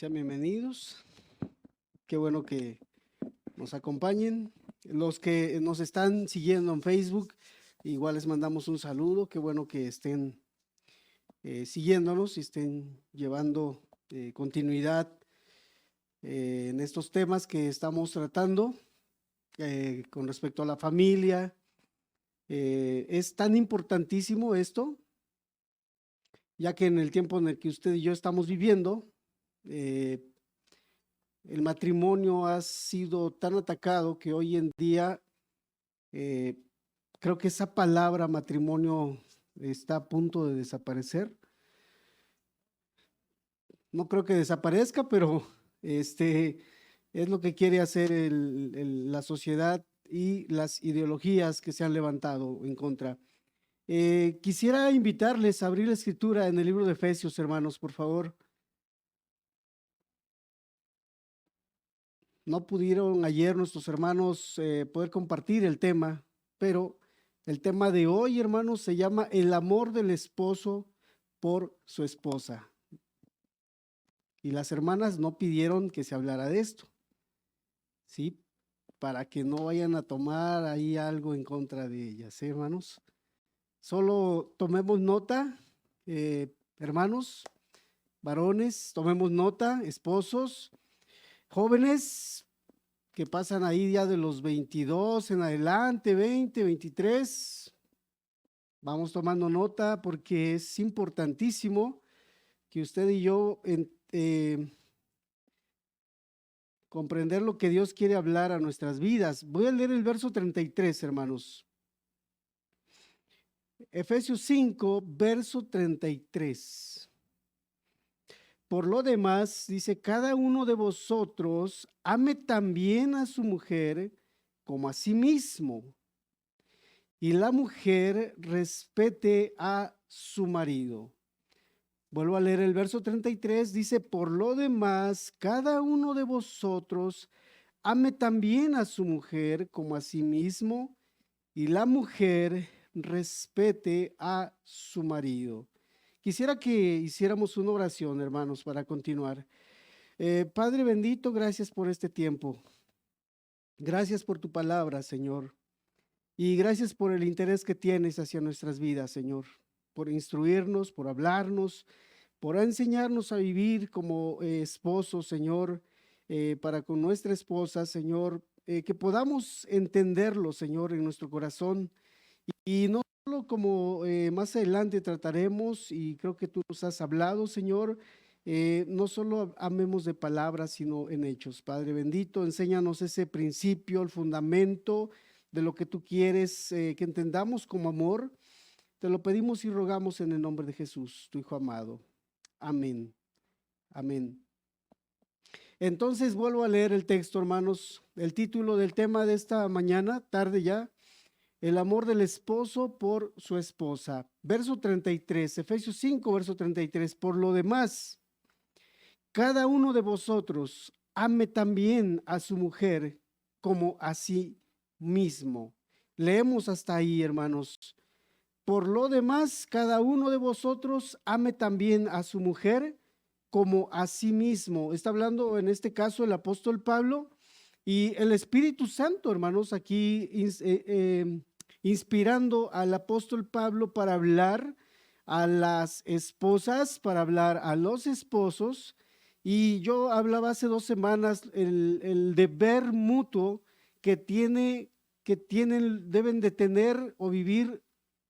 Sean bienvenidos. Qué bueno que nos acompañen. Los que nos están siguiendo en Facebook, igual les mandamos un saludo. Qué bueno que estén siguiéndonos y estén llevando continuidad en estos temas que estamos tratando con respecto a la familia. Es tan importantísimo esto, ya que en el tiempo en el que usted y yo estamos viviendo, el matrimonio ha sido tan atacado que hoy en día creo que esa palabra matrimonio está a punto de desaparecer. No creo que desaparezca, pero es lo que quiere hacer la sociedad y las ideologías que se han levantado en contra. Quisiera invitarles a abrir la escritura en el libro de Efesios, hermanos, por favor. No pudieron ayer nuestros hermanos poder compartir el tema, pero el tema de hoy, hermanos, se llama el amor del esposo por su esposa. Y las hermanas no pidieron que se hablara de esto, ¿sí? Para que no vayan a tomar ahí algo en contra de ellas, hermanos. Solo tomemos nota, hermanos, varones, tomemos nota, esposos, jóvenes que pasan ahí ya de los 22 en adelante, 20, 23. Vamos tomando nota porque es importantísimo que usted y yo comprender lo que Dios quiere hablar a nuestras vidas. Voy a leer el verso 33, hermanos. Efesios 5, verso 33. Por lo demás, dice, cada uno de vosotros ame también a su mujer como a sí mismo, y la mujer respete a su marido. Vuelvo a leer el verso 33, dice, por lo demás, cada uno de vosotros ame también a su mujer como a sí mismo, y la mujer respete a su marido. Quisiera que hiciéramos una oración, hermanos, para continuar. Padre bendito, gracias por este tiempo. Gracias por tu palabra, Señor. Y gracias por el interés que tienes hacia nuestras vidas, Señor. Por instruirnos, por hablarnos, por enseñarnos a vivir como esposos, Señor, para con nuestra esposa, Señor, que podamos entenderlo, Señor, en nuestro corazón. Y no solo como más adelante trataremos, y creo que tú nos has hablado, Señor, no solo amemos de palabras, sino en hechos. Padre bendito, enséñanos ese principio, el fundamento de lo que tú quieres que entendamos como amor. Te lo pedimos y rogamos en el nombre de Jesús, tu Hijo amado. Amén. Amén. Entonces vuelvo a leer el texto, hermanos. El título del tema de esta mañana, tarde ya, el amor del esposo por su esposa. Verso 33, Efesios 5, verso 33. Por lo demás, cada uno de vosotros ame también a su mujer como a sí mismo. Leemos hasta ahí, hermanos. Por lo demás, cada uno de vosotros ame también a su mujer como a sí mismo. Está hablando en este caso el apóstol Pablo y el Espíritu Santo, hermanos, aquí inspirando al apóstol Pablo para hablar a las esposas, para hablar a los esposos. Y yo hablaba hace 2 semanas el deber mutuo que deben de tener o vivir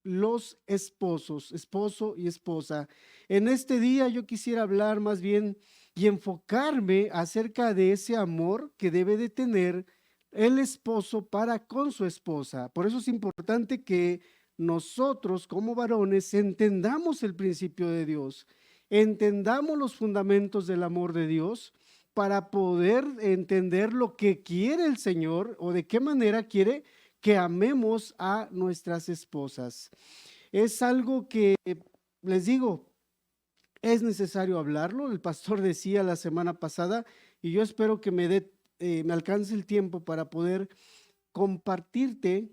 los esposos, esposo y esposa. En este día yo quisiera hablar más bien y enfocarme acerca de ese amor que debe de tener el esposo para con su esposa. Por eso es importante que nosotros como varones entendamos el principio de Dios, entendamos los fundamentos del amor de Dios para poder entender lo que quiere el Señor o de qué manera quiere que amemos a nuestras esposas. Es algo que, les digo, es necesario hablarlo. El pastor decía la semana pasada, y yo espero que me alcance el tiempo para poder compartirte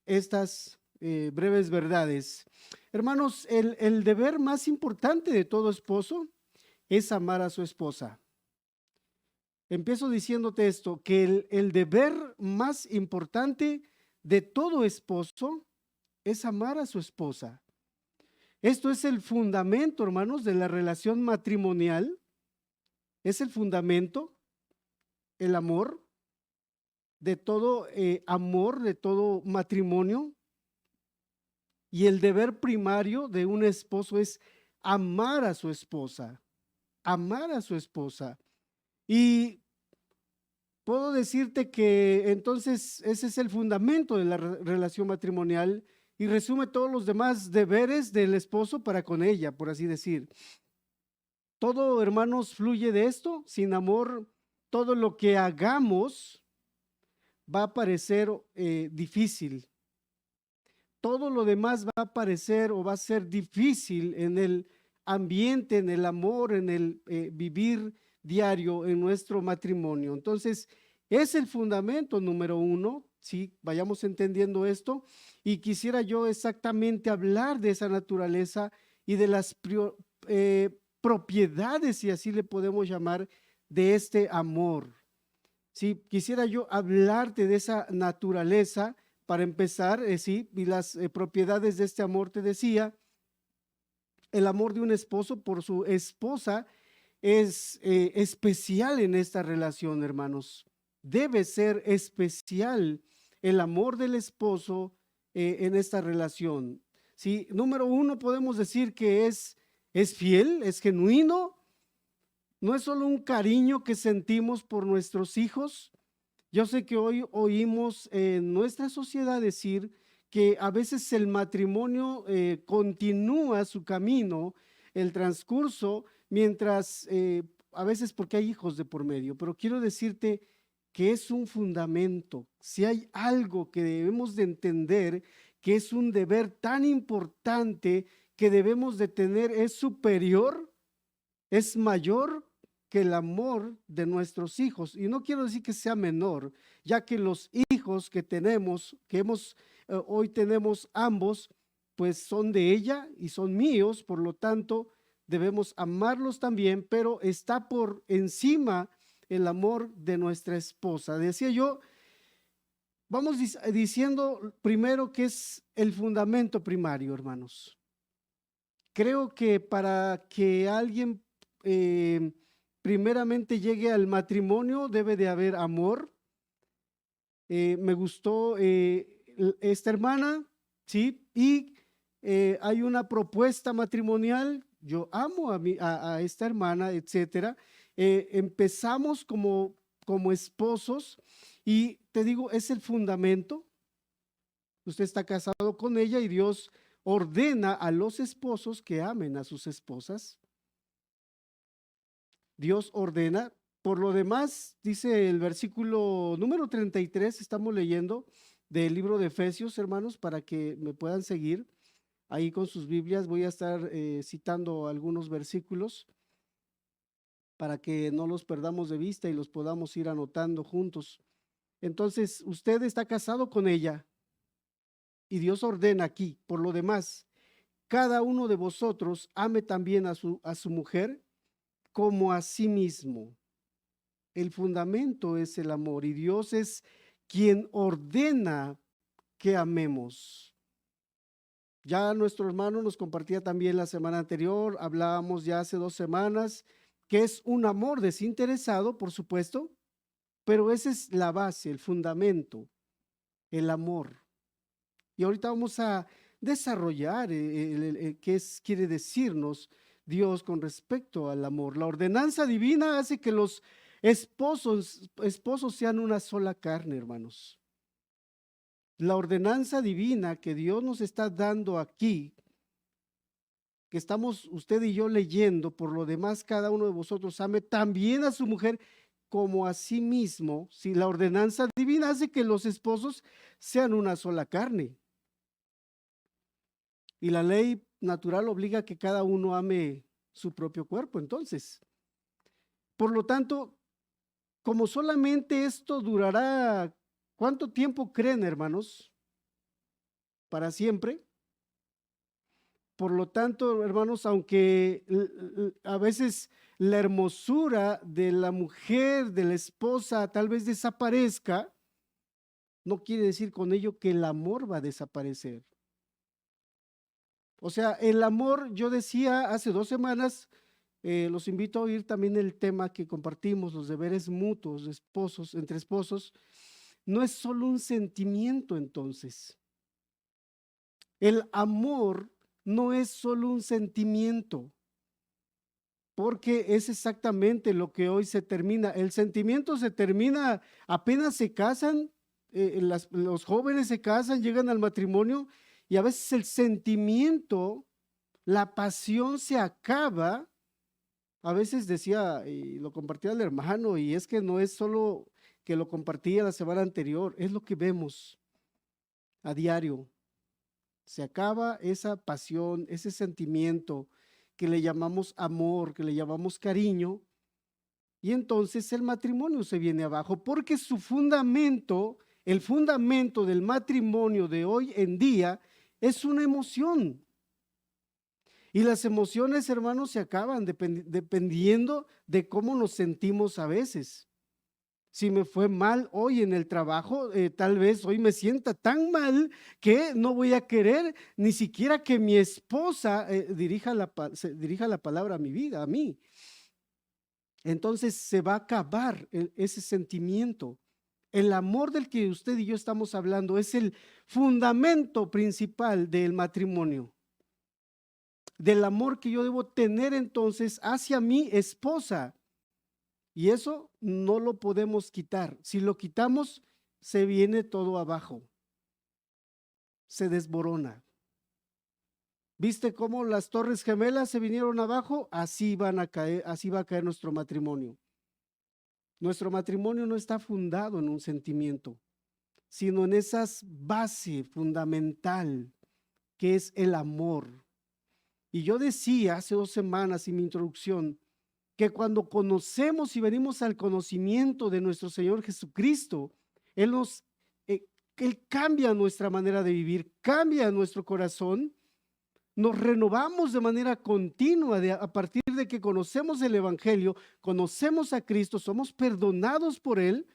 estas breves verdades. Hermanos, el deber más importante de todo esposo es amar a su esposa. empiezo diciéndote esto, que el deber más importante de todo esposo es amar a su esposa. Esto es el fundamento, hermanos, de la relación matrimonial. Es el fundamento, el amor, de todo amor, de todo matrimonio. Y el deber primario de un esposo es amar a su esposa, amar a su esposa. Y puedo decirte que entonces ese es el fundamento de la relación matrimonial y resume todos los demás deberes del esposo para con ella, por así decir. Todo, hermanos, fluye de esto. Sin amor, todo lo que hagamos va a parecer difícil. Todo lo demás va a parecer o va a ser difícil en el ambiente, en el amor, en el vivir diario en nuestro matrimonio. Entonces, es el fundamento número uno, ¿sí? Vayamos entendiendo esto. Y quisiera yo exactamente hablar de esa naturaleza y de las propiedades, si así le podemos llamar, de este amor. Sí, quisiera yo hablarte de esa naturaleza para empezar, sí, y las propiedades de este amor. Te decía, el amor de un esposo por su esposa es especial en esta relación, hermanos. Debe ser especial el amor del esposo en esta relación. Sí, número uno, podemos decir que es fiel, es genuino. No es solo un cariño que sentimos por nuestros hijos. Yo sé que hoy oímos en nuestra sociedad decir que a veces el matrimonio continúa su camino, el transcurso, mientras, a veces porque hay hijos de por medio, pero quiero decirte que es un fundamento. Si hay algo que debemos de entender, que es un deber tan importante que debemos de tener, es superior, es mayor que el amor de nuestros hijos. Y no quiero decir que sea menor, ya que los hijos que tenemos, hoy tenemos ambos, pues son de ella y son míos, por lo tanto debemos amarlos también, pero está por encima el amor de nuestra esposa. Decía yo, vamos diciendo primero que es el fundamento primario, hermanos. Creo que para que alguien primeramente llegue al matrimonio debe de haber amor. Me gustó esta hermana, ¿sí? Y hay una propuesta matrimonial. Yo amo a esta hermana, etcétera. Empezamos como esposos y te digo, es el fundamento. Usted está casado con ella y Dios ordena a los esposos que amen a sus esposas. Dios ordena. Por lo demás, dice el versículo número 33, estamos leyendo del libro de Efesios, hermanos, para que me puedan seguir ahí con sus Biblias. Voy a estar citando algunos versículos para que no los perdamos de vista y los podamos ir anotando juntos. Entonces, usted está casado con ella y Dios ordena aquí, por lo demás, cada uno de vosotros ame también a su mujer como a sí mismo. El fundamento es el amor y Dios es quien ordena que amemos. Ya nuestro hermano nos compartía también la semana anterior, hablábamos ya hace 2 semanas, que es un amor desinteresado, por supuesto, pero esa es la base, el fundamento, el amor. Y ahorita vamos a desarrollar qué quiere decirnos Dios con respecto al amor. La ordenanza divina hace que los esposos sean una sola carne, hermanos. La ordenanza divina que Dios nos está dando aquí, que estamos usted y yo leyendo, por lo demás cada uno de vosotros ame también a su mujer como a sí mismo. Si la ordenanza divina hace que los esposos sean una sola carne. Y la ley natural obliga a que cada uno ame su propio cuerpo, entonces. Por lo tanto, como solamente esto durará, ¿cuánto tiempo creen, hermanos? Para siempre. Por lo tanto, hermanos, aunque a veces la hermosura de la mujer, de la esposa, tal vez desaparezca, no quiere decir con ello que el amor va a desaparecer. O sea, el amor, yo decía hace 2 semanas, los invito a oír también el tema que compartimos, los deberes mutuos de esposos, entre esposos, no es solo un sentimiento entonces. El amor no es solo un sentimiento, porque es exactamente lo que hoy se termina. El sentimiento se termina apenas se casan, los jóvenes se casan, llegan al matrimonio y a veces el sentimiento, la pasión se acaba. A veces decía, y lo compartía el hermano, y es que no es solo que lo compartía la semana anterior, es lo que vemos a diario. Se acaba esa pasión, ese sentimiento que le llamamos amor, que le llamamos cariño, y entonces el matrimonio se viene abajo, porque su fundamento, el fundamento del matrimonio de hoy en día es una emoción. Y las emociones, hermanos, se acaban dependiendo de cómo nos sentimos a veces. Si me fue mal hoy en el trabajo, tal vez hoy me sienta tan mal que no voy a querer ni siquiera que mi esposa dirija la palabra a mi vida, a mí. Entonces se va a acabar ese sentimiento. El amor del que usted y yo estamos hablando es el fundamento principal del matrimonio, del amor que yo debo tener entonces hacia mi esposa. Y eso no lo podemos quitar. Si lo quitamos, se viene todo abajo, se desborona. ¿Viste cómo las torres gemelas se vinieron abajo? Así van a caer, así va a caer nuestro matrimonio. Nuestro matrimonio no está fundado en un sentimiento, sino en esa base fundamental que es el amor. Y yo decía hace 2 semanas en mi introducción que cuando conocemos y venimos al conocimiento de nuestro Señor Jesucristo, Él cambia nuestra manera de vivir, cambia nuestro corazón, nos renovamos de manera continua a partir de que conocemos el Evangelio, conocemos a Cristo, somos perdonados por Él,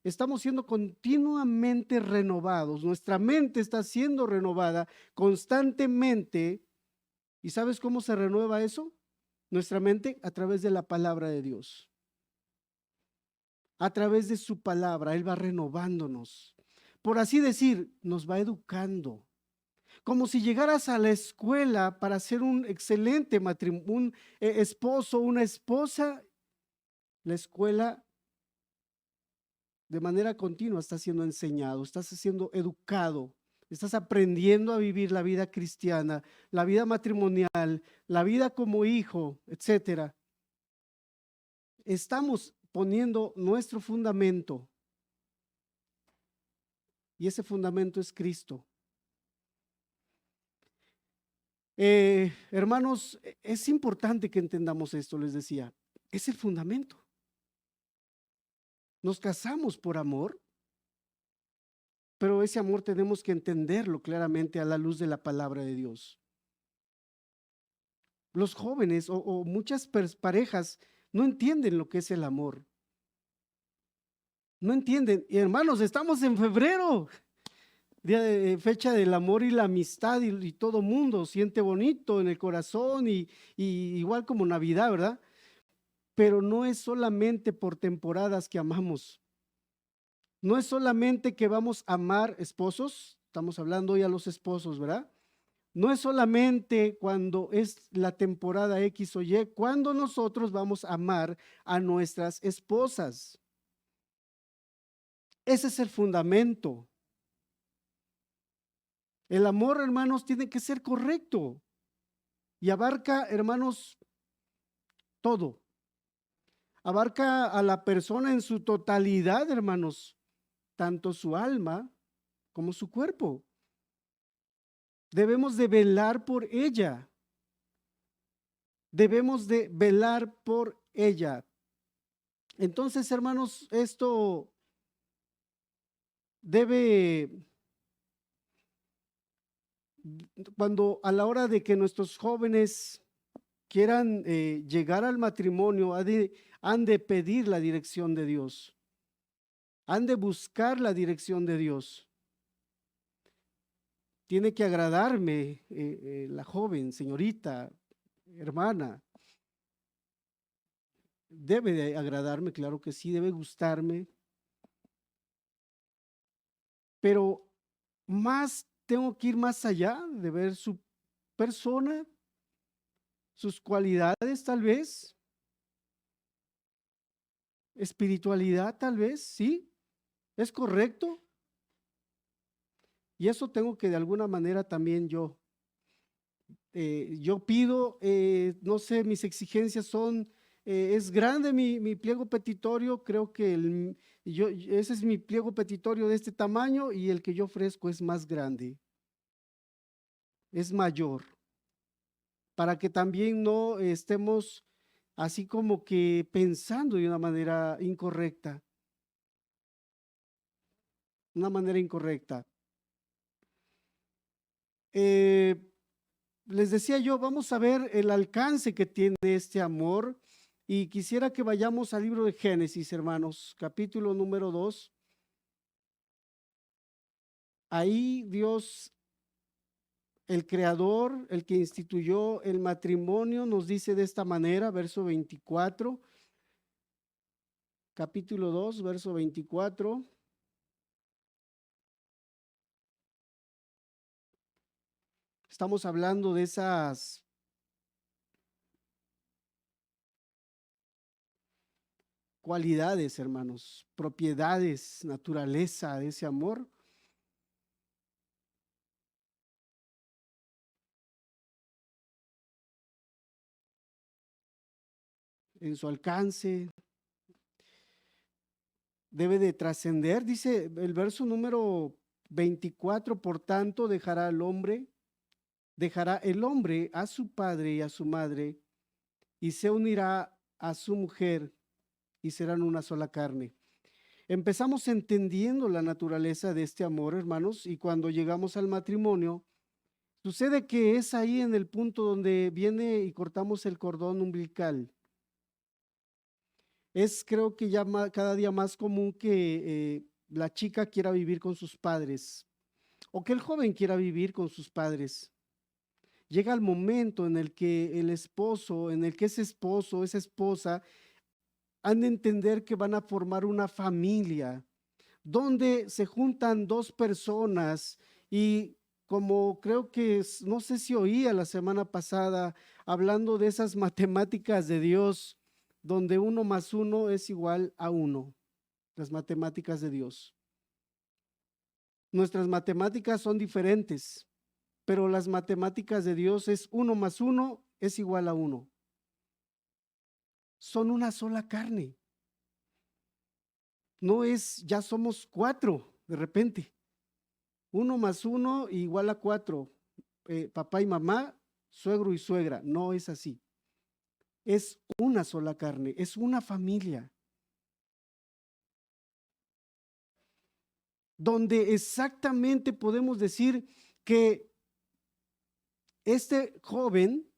estamos siendo continuamente renovados, nuestra mente está siendo renovada constantemente. ¿Y sabes cómo se renueva eso? Nuestra mente a través de la palabra de Dios. A través de su palabra, Él va renovándonos. Por así decir, nos va educando. Como si llegaras a la escuela para ser un excelente un esposo, una esposa, la escuela de manera continua está siendo enseñado, estás siendo educado, estás aprendiendo a vivir la vida cristiana, la vida matrimonial, la vida como hijo, etcétera. Estamos poniendo nuestro fundamento y ese fundamento es Cristo. Hermanos, es importante que entendamos esto, les decía, es el fundamento. Nos casamos por amor, pero ese amor tenemos que entenderlo claramente a la luz de la palabra de Dios. Los jóvenes o muchas parejas no entienden lo que es el amor. No entienden. Y hermanos, estamos en febrero, día de fecha del amor y la amistad, y todo mundo siente bonito en el corazón y igual como Navidad, ¿verdad? Pero no es solamente por temporadas que amamos. No es solamente que vamos a amar esposos, estamos hablando hoy a los esposos, ¿verdad? No es solamente cuando es la temporada X o Y, cuando nosotros vamos a amar a nuestras esposas. Ese es el fundamento. El amor, hermanos, tiene que ser correcto y abarca, hermanos, todo. Abarca a la persona en su totalidad, hermanos, tanto su alma como su cuerpo. Debemos de velar por ella. Debemos de velar por ella. Entonces, hermanos, esto debe, cuando a la hora de que nuestros jóvenes quieran llegar al matrimonio, han de pedir la dirección de Dios, han de buscar la dirección de Dios. Tiene que agradarme la joven, señorita, hermana. Debe de agradarme, claro que sí, debe gustarme, pero más tengo que ir más allá de ver su persona, sus cualidades tal vez, espiritualidad tal vez, sí, es correcto. Y eso tengo que de alguna manera también yo pido, no sé, mis exigencias son, es grande mi pliego petitorio, creo que ese es mi pliego petitorio de este tamaño y el que yo ofrezco es más grande, es mayor, para que también no estemos así como que pensando de una manera incorrecta. Eh, Les decía yo, vamos a ver el alcance que tiene este amor y quisiera que vayamos al libro de Génesis, hermanos, capítulo número 2. Ahí Dios, el creador, el que instituyó el matrimonio, nos dice de esta manera, verso 24, capítulo 2, verso 24. Estamos hablando de esas cualidades, hermanos, propiedades, naturaleza de ese amor. En su alcance, debe de trascender, dice el verso número 24, por tanto dejará el hombre a su padre y a su madre y se unirá a su mujer y serán una sola carne. Empezamos entendiendo la naturaleza de este amor, hermanos, y cuando llegamos al matrimonio, sucede que es ahí en el punto donde viene y cortamos el cordón umbilical. Es creo que ya cada día más común que la chica quiera vivir con sus padres o que el joven quiera vivir con sus padres. Llega el momento en el que el esposo, en el que ese esposo, esa esposa, han de entender que van a formar una familia donde se juntan dos personas y como creo que, no sé si oía la semana pasada, hablando de esas matemáticas de Dios, donde 1 más 1 es igual a 1, las matemáticas de Dios. Nuestras matemáticas son diferentes, pero las matemáticas de Dios es 1 más 1 es igual a 1. Son una sola carne. No es, ya somos 4 de repente. 1 más 1 igual a 4. Papá y mamá, suegro y suegra. No es así. Es una sola carne, es una familia. Donde exactamente podemos decir que este joven,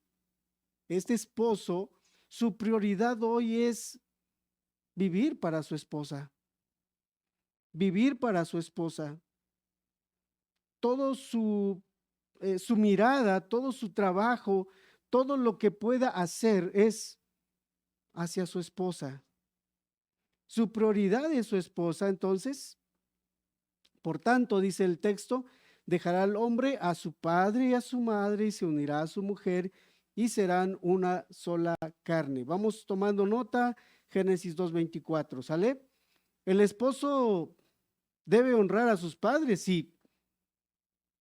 este esposo, su prioridad hoy es vivir para su esposa. Vivir para su esposa. Todo su mirada, todo su trabajo, todo lo que pueda hacer es hacia su esposa. Su prioridad es su esposa, entonces, por tanto, dice el texto, dejará al hombre a su padre y a su madre y se unirá a su mujer y serán una sola carne. Vamos tomando nota, Génesis 2:24, ¿sale? El esposo debe honrar a sus padres, sí,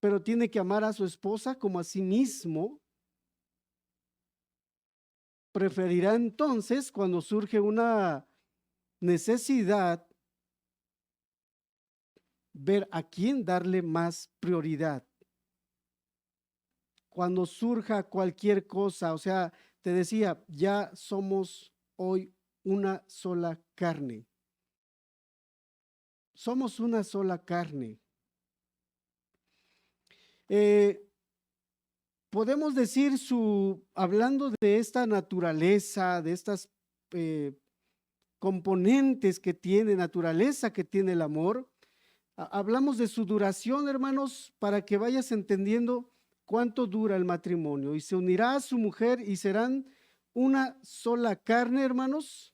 pero tiene que amar a su esposa como a sí mismo. Preferirá entonces, cuando surge una necesidad, ver a quién darle más prioridad. Cuando surja cualquier cosa, o sea, te decía, ya somos hoy una sola carne. Somos una sola carne. Eh, podemos decir hablando de esta naturaleza, de estas eh, componentes que tiene, naturaleza que tiene el amor, hablamos de su duración, hermanos, para que vayas entendiendo cuánto dura el matrimonio. Y se unirá a su mujer y serán una sola carne, hermanos.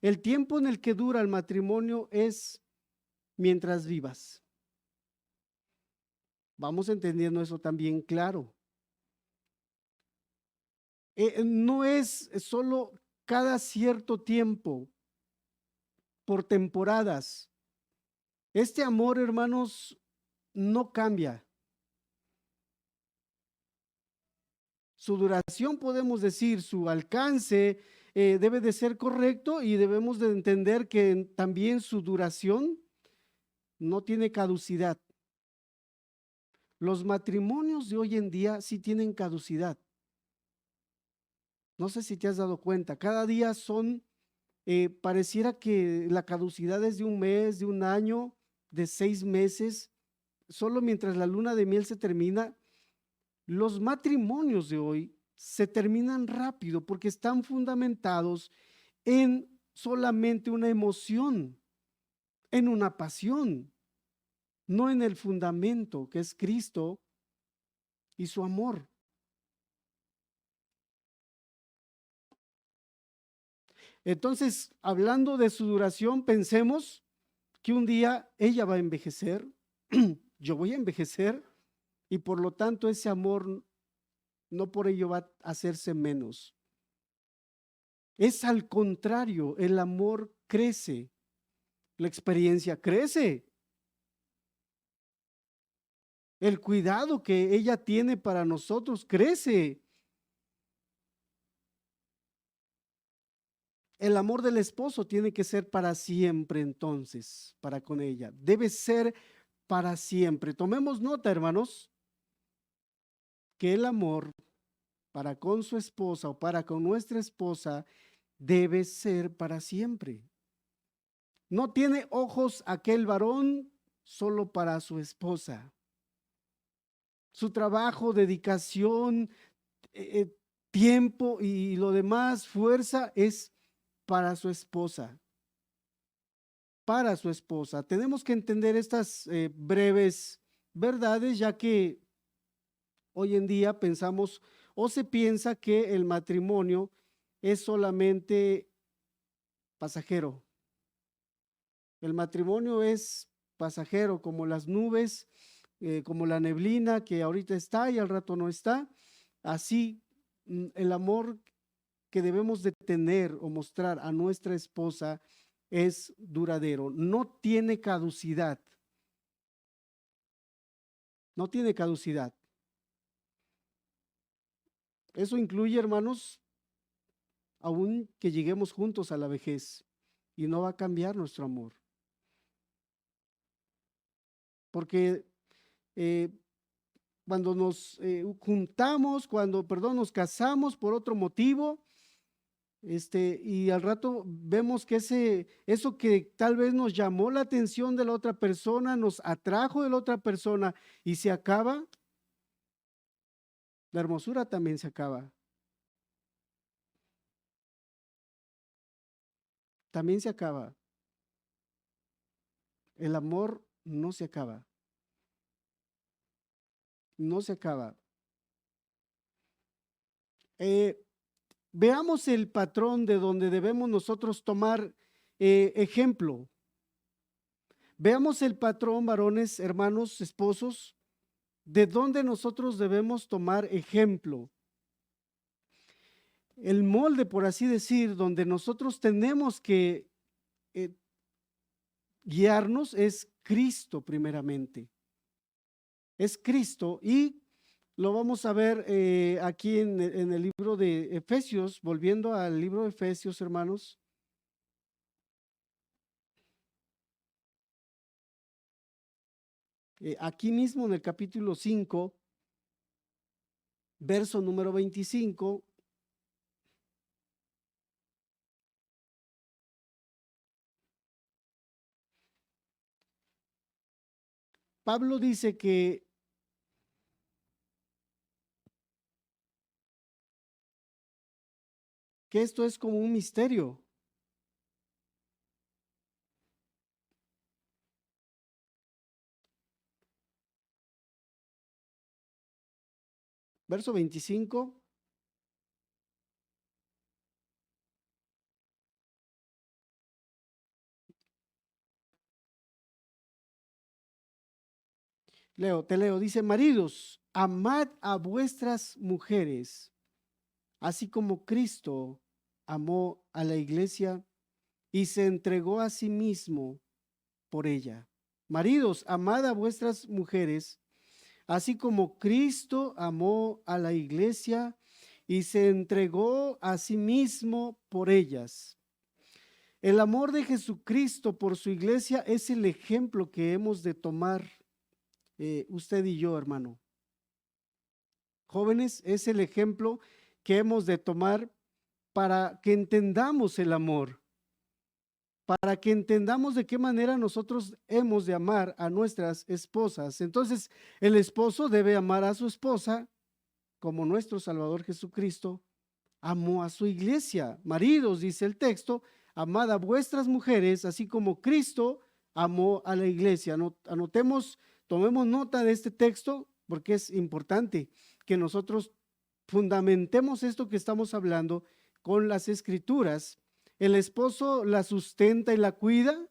El tiempo en el que dura el matrimonio es mientras vivas. Vamos entendiendo eso también claro. No es solo cada cierto tiempo, por temporadas. Este amor, hermanos, no cambia. Su duración, podemos decir, su alcance debe de ser correcto y debemos de entender que también su duración no tiene caducidad. Los matrimonios de hoy en día sí tienen caducidad. No sé si te has dado cuenta, cada día pareciera que la caducidad es de un mes, de un año, de 6 meses, solo mientras la luna de miel se termina. Los matrimonios de hoy se terminan rápido porque están fundamentados en solamente una emoción, en una pasión, no en el fundamento que es Cristo y su amor. Entonces, hablando de su duración, pensemos que un día ella va a envejecer, yo voy a envejecer y por lo tanto ese amor no por ello va a hacerse menos. Es al contrario, el amor crece, la experiencia crece. El cuidado que ella tiene para nosotros crece. El amor del esposo tiene que ser para siempre entonces, para con ella. Debe ser para siempre. Tomemos nota, hermanos, que el amor para con su esposa o para con nuestra esposa debe ser para siempre. No tiene ojos aquel varón solo para su esposa. Su trabajo, dedicación, tiempo y lo demás, fuerza, es para su esposa. Para su esposa. Tenemos que entender estas breves verdades, ya que hoy en día pensamos o se piensa que el matrimonio es solamente pasajero. El matrimonio es pasajero, como las nubes, como la neblina que ahorita está y al rato no está. Así, el amor que debemos de tener o mostrar a nuestra esposa es duradero, no tiene caducidad, no tiene caducidad. Eso incluye, hermanos, aún que lleguemos juntos a la vejez y no va a cambiar nuestro amor. Porque eh, cuando nos juntamos, perdón, nos casamos por otro motivo, y al rato vemos que eso que tal vez nos llamó la atención de la otra persona, nos atrajo de la otra persona y se acaba, la hermosura también se acaba. También se acaba. El amor no se acaba. No se acaba. Eh, Veamos el patrón de donde debemos nosotros tomar ejemplo. Veamos el patrón, varones, hermanos, esposos, de donde nosotros debemos tomar ejemplo. El molde, por así decir, donde nosotros tenemos que eh, guiarnos es Cristo primeramente. Es Cristo y lo vamos a ver aquí en el libro de Efesios, volviendo al libro de Efesios, hermanos. Aquí mismo en el capítulo 5, verso número 25. Pablo dice que que esto es como un misterio. Verso 25. Te leo, dice, maridos, amad a vuestras mujeres, así como Cristo amó a la iglesia y se entregó a sí mismo por ella. Maridos, amad a vuestras mujeres, así como Cristo amó a la iglesia y se entregó a sí mismo por ellas. El amor de Jesucristo por su iglesia es el ejemplo que hemos de tomar usted y yo, hermano. Jóvenes, es el ejemplo que hemos de tomar para que entendamos el amor, para que entendamos de qué manera nosotros hemos de amar a nuestras esposas. Entonces, el esposo debe amar a su esposa como nuestro Salvador Jesucristo amó a su iglesia. Maridos, dice el texto, amad a vuestras mujeres, así como Cristo amó a la iglesia. Anotemos, tomemos nota de este texto, porque es importante que nosotros fundamentemos esto que estamos hablando con las escrituras. El esposo la sustenta y la cuida,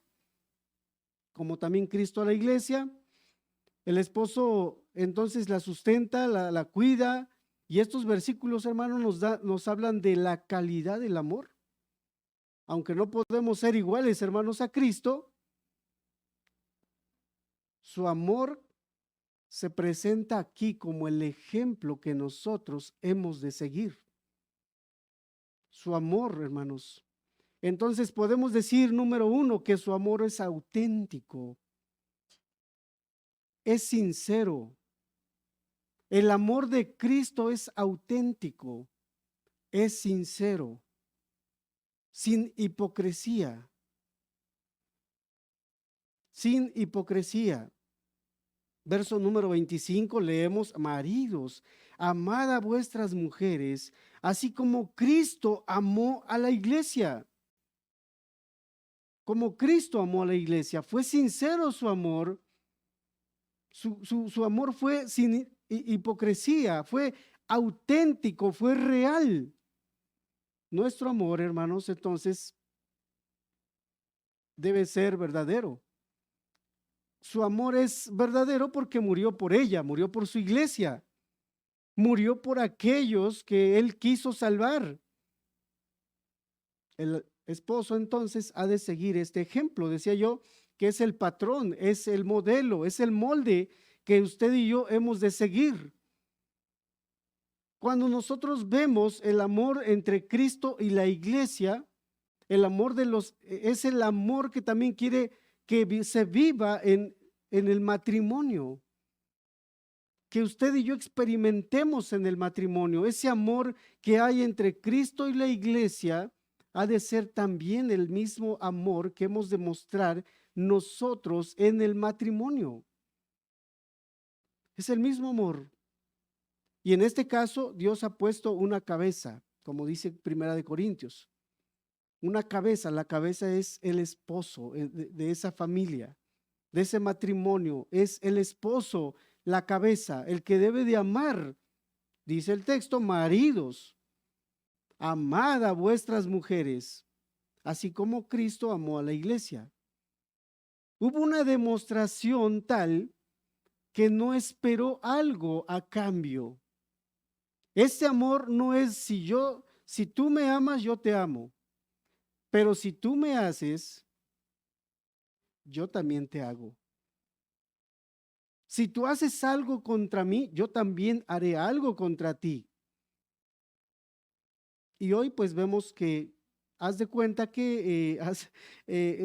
como también Cristo a la iglesia. El esposo entonces la sustenta, la cuida, y estos versículos, hermanos, nos hablan de la calidad del amor. Aunque no podemos ser iguales, hermanos, a Cristo, su amor se presenta aquí como el ejemplo que nosotros hemos de seguir. Su amor, hermanos. Entonces podemos decir, número uno, que su amor es auténtico, es sincero. El amor de Cristo es auténtico, es sincero, sin hipocresía. Sin hipocresía. Verso número 25 leemos, maridos, amad a vuestras mujeres, así como Cristo amó a la iglesia. Como Cristo amó a la iglesia, fue sincero su amor, su amor fue sin hipocresía, fue auténtico, fue real. Nuestro amor, hermanos, entonces debe ser verdadero. Su amor es verdadero porque murió por ella, murió por su iglesia, murió por aquellos que él quiso salvar. El esposo entonces ha de seguir este ejemplo, decía yo, que es el patrón, es el modelo, es el molde que usted y yo hemos de seguir. Cuando nosotros vemos el amor entre Cristo y la iglesia, el amor es el amor que también quiere que se viva en el matrimonio, que usted y yo experimentemos en el matrimonio. Ese amor que hay entre Cristo y la iglesia ha de ser también el mismo amor que hemos de mostrar nosotros en el matrimonio. Es el mismo amor. Y en este caso, Dios ha puesto una cabeza, como dice Primera de Corintios. Una cabeza, la cabeza es el esposo de esa familia, de ese matrimonio, es el esposo, la cabeza, el que debe de amar. Dice el texto, maridos, amad a vuestras mujeres, así como Cristo amó a la iglesia. Hubo una demostración tal que no esperó algo a cambio. Este amor no es si tú me amas, yo te amo, pero si tú me haces, yo también te hago. Si tú haces algo contra mí, yo también haré algo contra ti. Y hoy pues vemos que, haz de cuenta que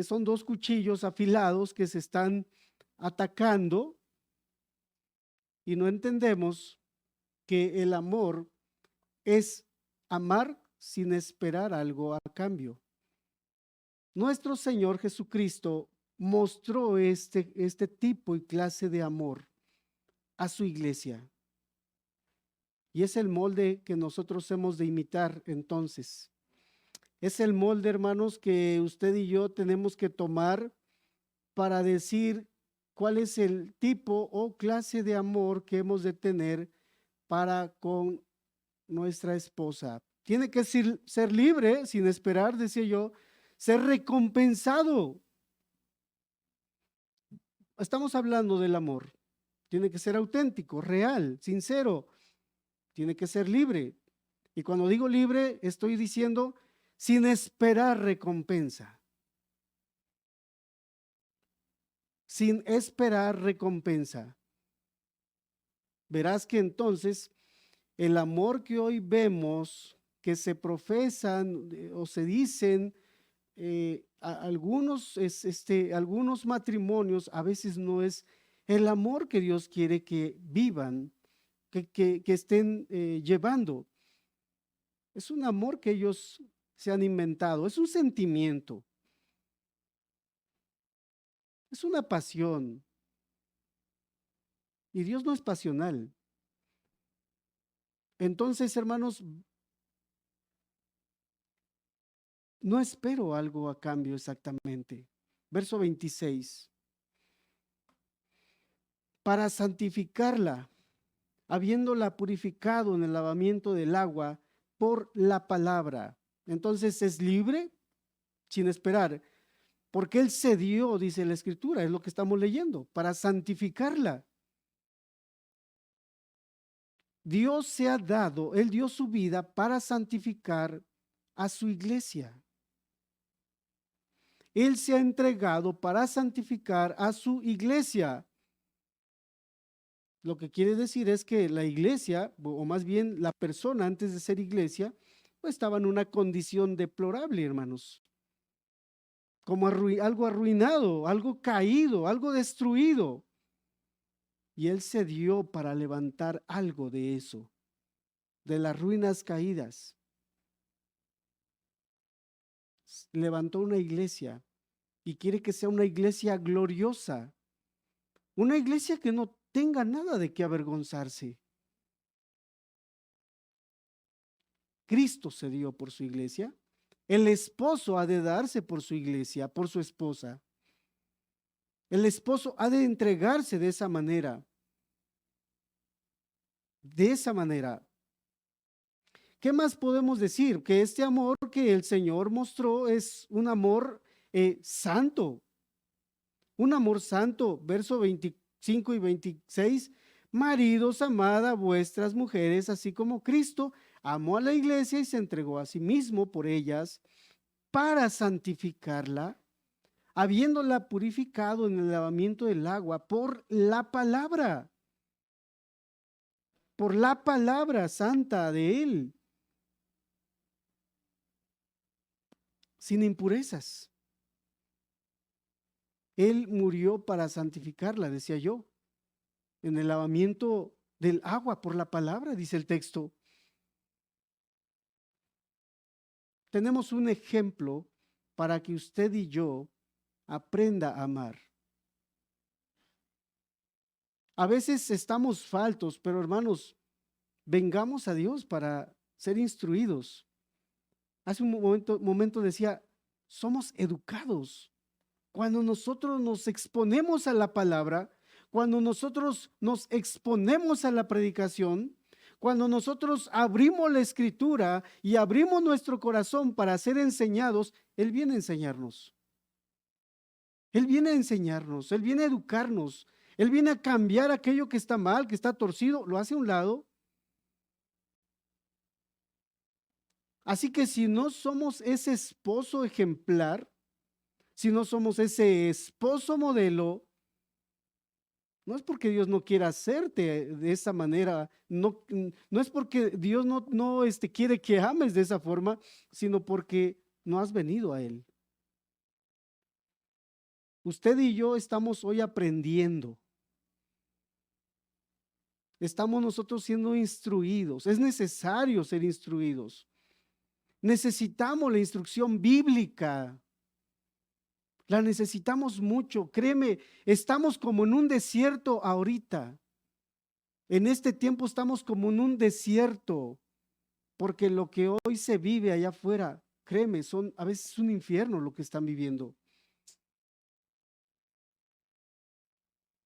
son dos cuchillos afilados que se están atacando y no entendemos que el amor es amar sin esperar algo a cambio. Nuestro Señor Jesucristo mostró este tipo y clase de amor a su iglesia. Y es el molde que nosotros hemos de imitar entonces. Es el molde, hermanos, que usted y yo tenemos que tomar para decir cuál es el tipo o clase de amor que hemos de tener para con nuestra esposa. Tiene que ser libre, sin esperar, decía yo, ser recompensado. Estamos hablando del amor. Tiene que ser auténtico, real, sincero. Tiene que ser libre. Y cuando digo libre, estoy diciendo sin esperar recompensa. Sin esperar recompensa. Verás que entonces el amor que hoy vemos, que se profesan o se dicen, algunos matrimonios a veces no es el amor que Dios quiere que vivan, que estén llevando. Es un amor que ellos se han inventado, es un sentimiento, es una pasión. Y Dios no es pasional. Entonces, hermanos, no espero algo a cambio exactamente. Verso 26. Para santificarla, habiéndola purificado en el lavamiento del agua por la palabra. Entonces es libre sin esperar, porque Él se dio, dice la Escritura, es lo que estamos leyendo, para santificarla. Dios se ha dado, Él dio su vida para santificar a su iglesia. Él se ha entregado para santificar a su iglesia. Lo que quiere decir es que la iglesia, o más bien la persona antes de ser iglesia, pues estaba en una condición deplorable, hermanos. Como algo arruinado, algo caído, algo destruido. Y Él se dio para levantar algo de eso, de las ruinas caídas. Levantó una iglesia y quiere que sea una iglesia gloriosa. Una iglesia que no tenga nada de qué avergonzarse. Cristo se dio por su iglesia. El esposo ha de darse por su iglesia, por su esposa. El esposo ha de entregarse de esa manera. De esa manera. ¿Qué más podemos decir? Que este amor que el Señor mostró es un amor santo. Un amor santo. Verso 25 y 26. Maridos, amad a vuestras mujeres, así como Cristo amó a la iglesia y se entregó a sí mismo por ellas para santificarla, habiéndola purificado en el lavamiento del agua por la palabra santa de Él, sin impurezas. Él murió para santificarla, decía yo, en el lavamiento del agua por la palabra, dice el texto. Tenemos un ejemplo para que usted y yo aprenda a amar. A veces estamos faltos, pero hermanos, vengamos a Dios para ser instruidos. Hace un momento decía, somos educados. Cuando nosotros nos exponemos a la palabra, cuando nosotros nos exponemos a la predicación, cuando nosotros abrimos la escritura y abrimos nuestro corazón para ser enseñados, Él viene a enseñarnos. Él viene a enseñarnos, Él viene a educarnos, Él viene a cambiar aquello que está mal, que está torcido, lo hace a un lado. Así que si no somos ese esposo ejemplar, si no somos ese esposo modelo, no es porque Dios no quiera hacerte de esa manera, no, no es porque Dios no quiere que ames de esa forma, sino porque no has venido a Él. Usted y yo estamos hoy aprendiendo. Estamos nosotros siendo instruidos. Es necesario ser instruidos. Necesitamos la instrucción bíblica. La necesitamos mucho. Créeme, estamos como en un desierto ahorita. En este tiempo estamos como en un desierto, porque lo que hoy se vive allá afuera créeme, a veces un infierno lo que están viviendo.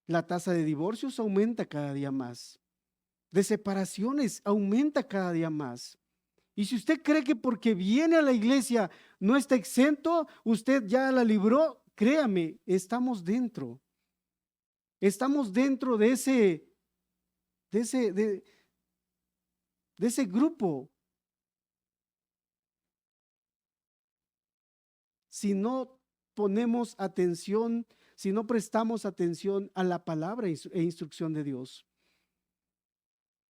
La tasa de divorcios aumenta cada día más. De separaciones aumenta cada día más. Y si usted cree que porque viene a la iglesia no está exento, usted ya la libró, créame, estamos dentro. Estamos dentro de ese, de, de ese grupo. Si no ponemos atención, si no prestamos atención a la palabra e instrucción de Dios.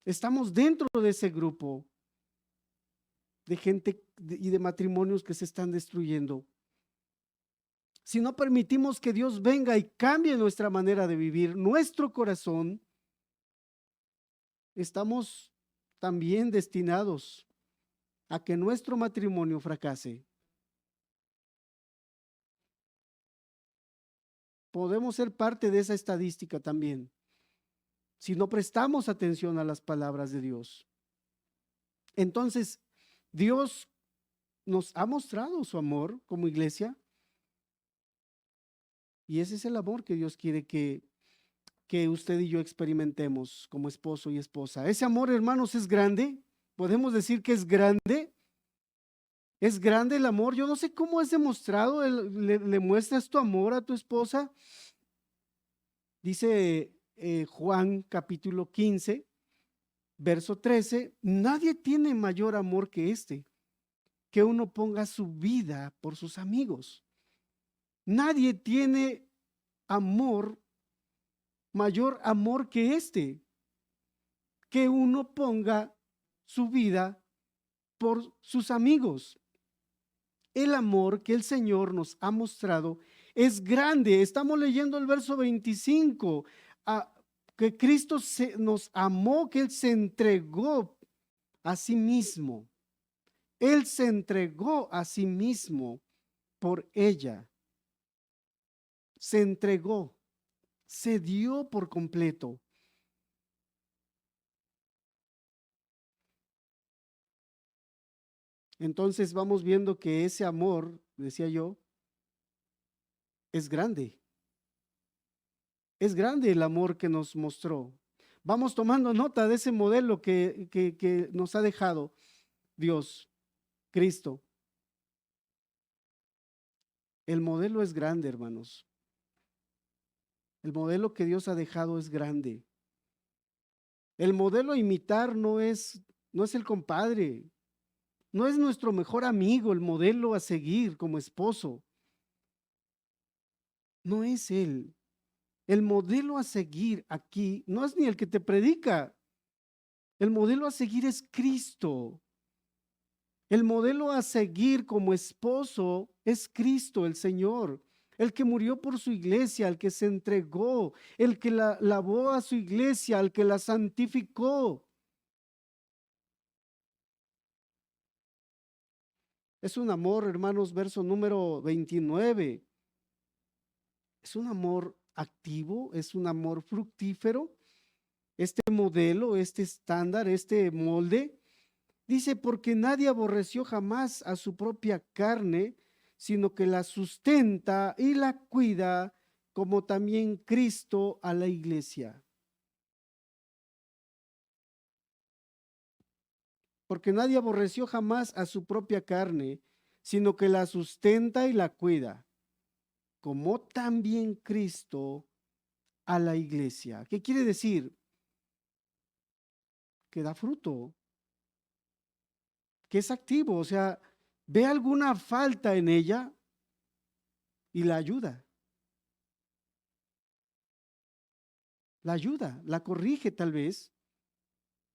Estamos dentro de ese grupo de gente y de matrimonios que se están destruyendo. Si no permitimos que Dios venga y cambie nuestra manera de vivir, nuestro corazón, estamos también destinados a que nuestro matrimonio fracase. Podemos ser parte de esa estadística también, si no prestamos atención a las palabras de Dios. Entonces, Dios nos ha mostrado su amor como iglesia, y ese es el amor que Dios quiere que usted y yo experimentemos como esposo y esposa. Ese amor, hermanos, es grande. Podemos decir que es grande. Es grande el amor. Yo no sé cómo es demostrado. ¿Le muestras tu amor a tu esposa? Dice Juan capítulo 15, verso 13. Nadie tiene mayor amor que este, que uno ponga su vida por sus amigos. Nadie tiene mayor amor que este, que uno ponga su vida por sus amigos. El amor que el Señor nos ha mostrado es grande. Estamos leyendo el verso 25, que Cristo nos amó, que Él se entregó a sí mismo. Él se entregó a sí mismo por ella. Se entregó, se dio por completo. Entonces vamos viendo que ese amor, decía yo, es grande. Es grande el amor que nos mostró. Vamos tomando nota de ese modelo que nos ha dejado Dios, Cristo. El modelo es grande, hermanos. El modelo que Dios ha dejado es grande. El modelo a imitar no es el compadre, no es nuestro mejor amigo, el modelo a seguir como esposo. No es él. El modelo a seguir aquí no es ni el que te predica. El modelo a seguir es Cristo. El modelo a seguir como esposo es Cristo, el Señor, el que murió por su iglesia, el que se entregó, el que la lavó a su iglesia, el que la santificó. Es un amor, hermanos, verso número 29. Es un amor activo, es un amor fructífero. Este modelo, este estándar, este molde, dice, porque nadie aborreció jamás a su propia carne, sino que la sustenta y la cuida, como también Cristo a la iglesia. Porque nadie aborreció jamás a su propia carne, sino que la sustenta y la cuida, como también Cristo a la iglesia. ¿Qué quiere decir? Que da fruto, que es activo, o sea, ve alguna falta en ella y la ayuda. La corrige tal vez,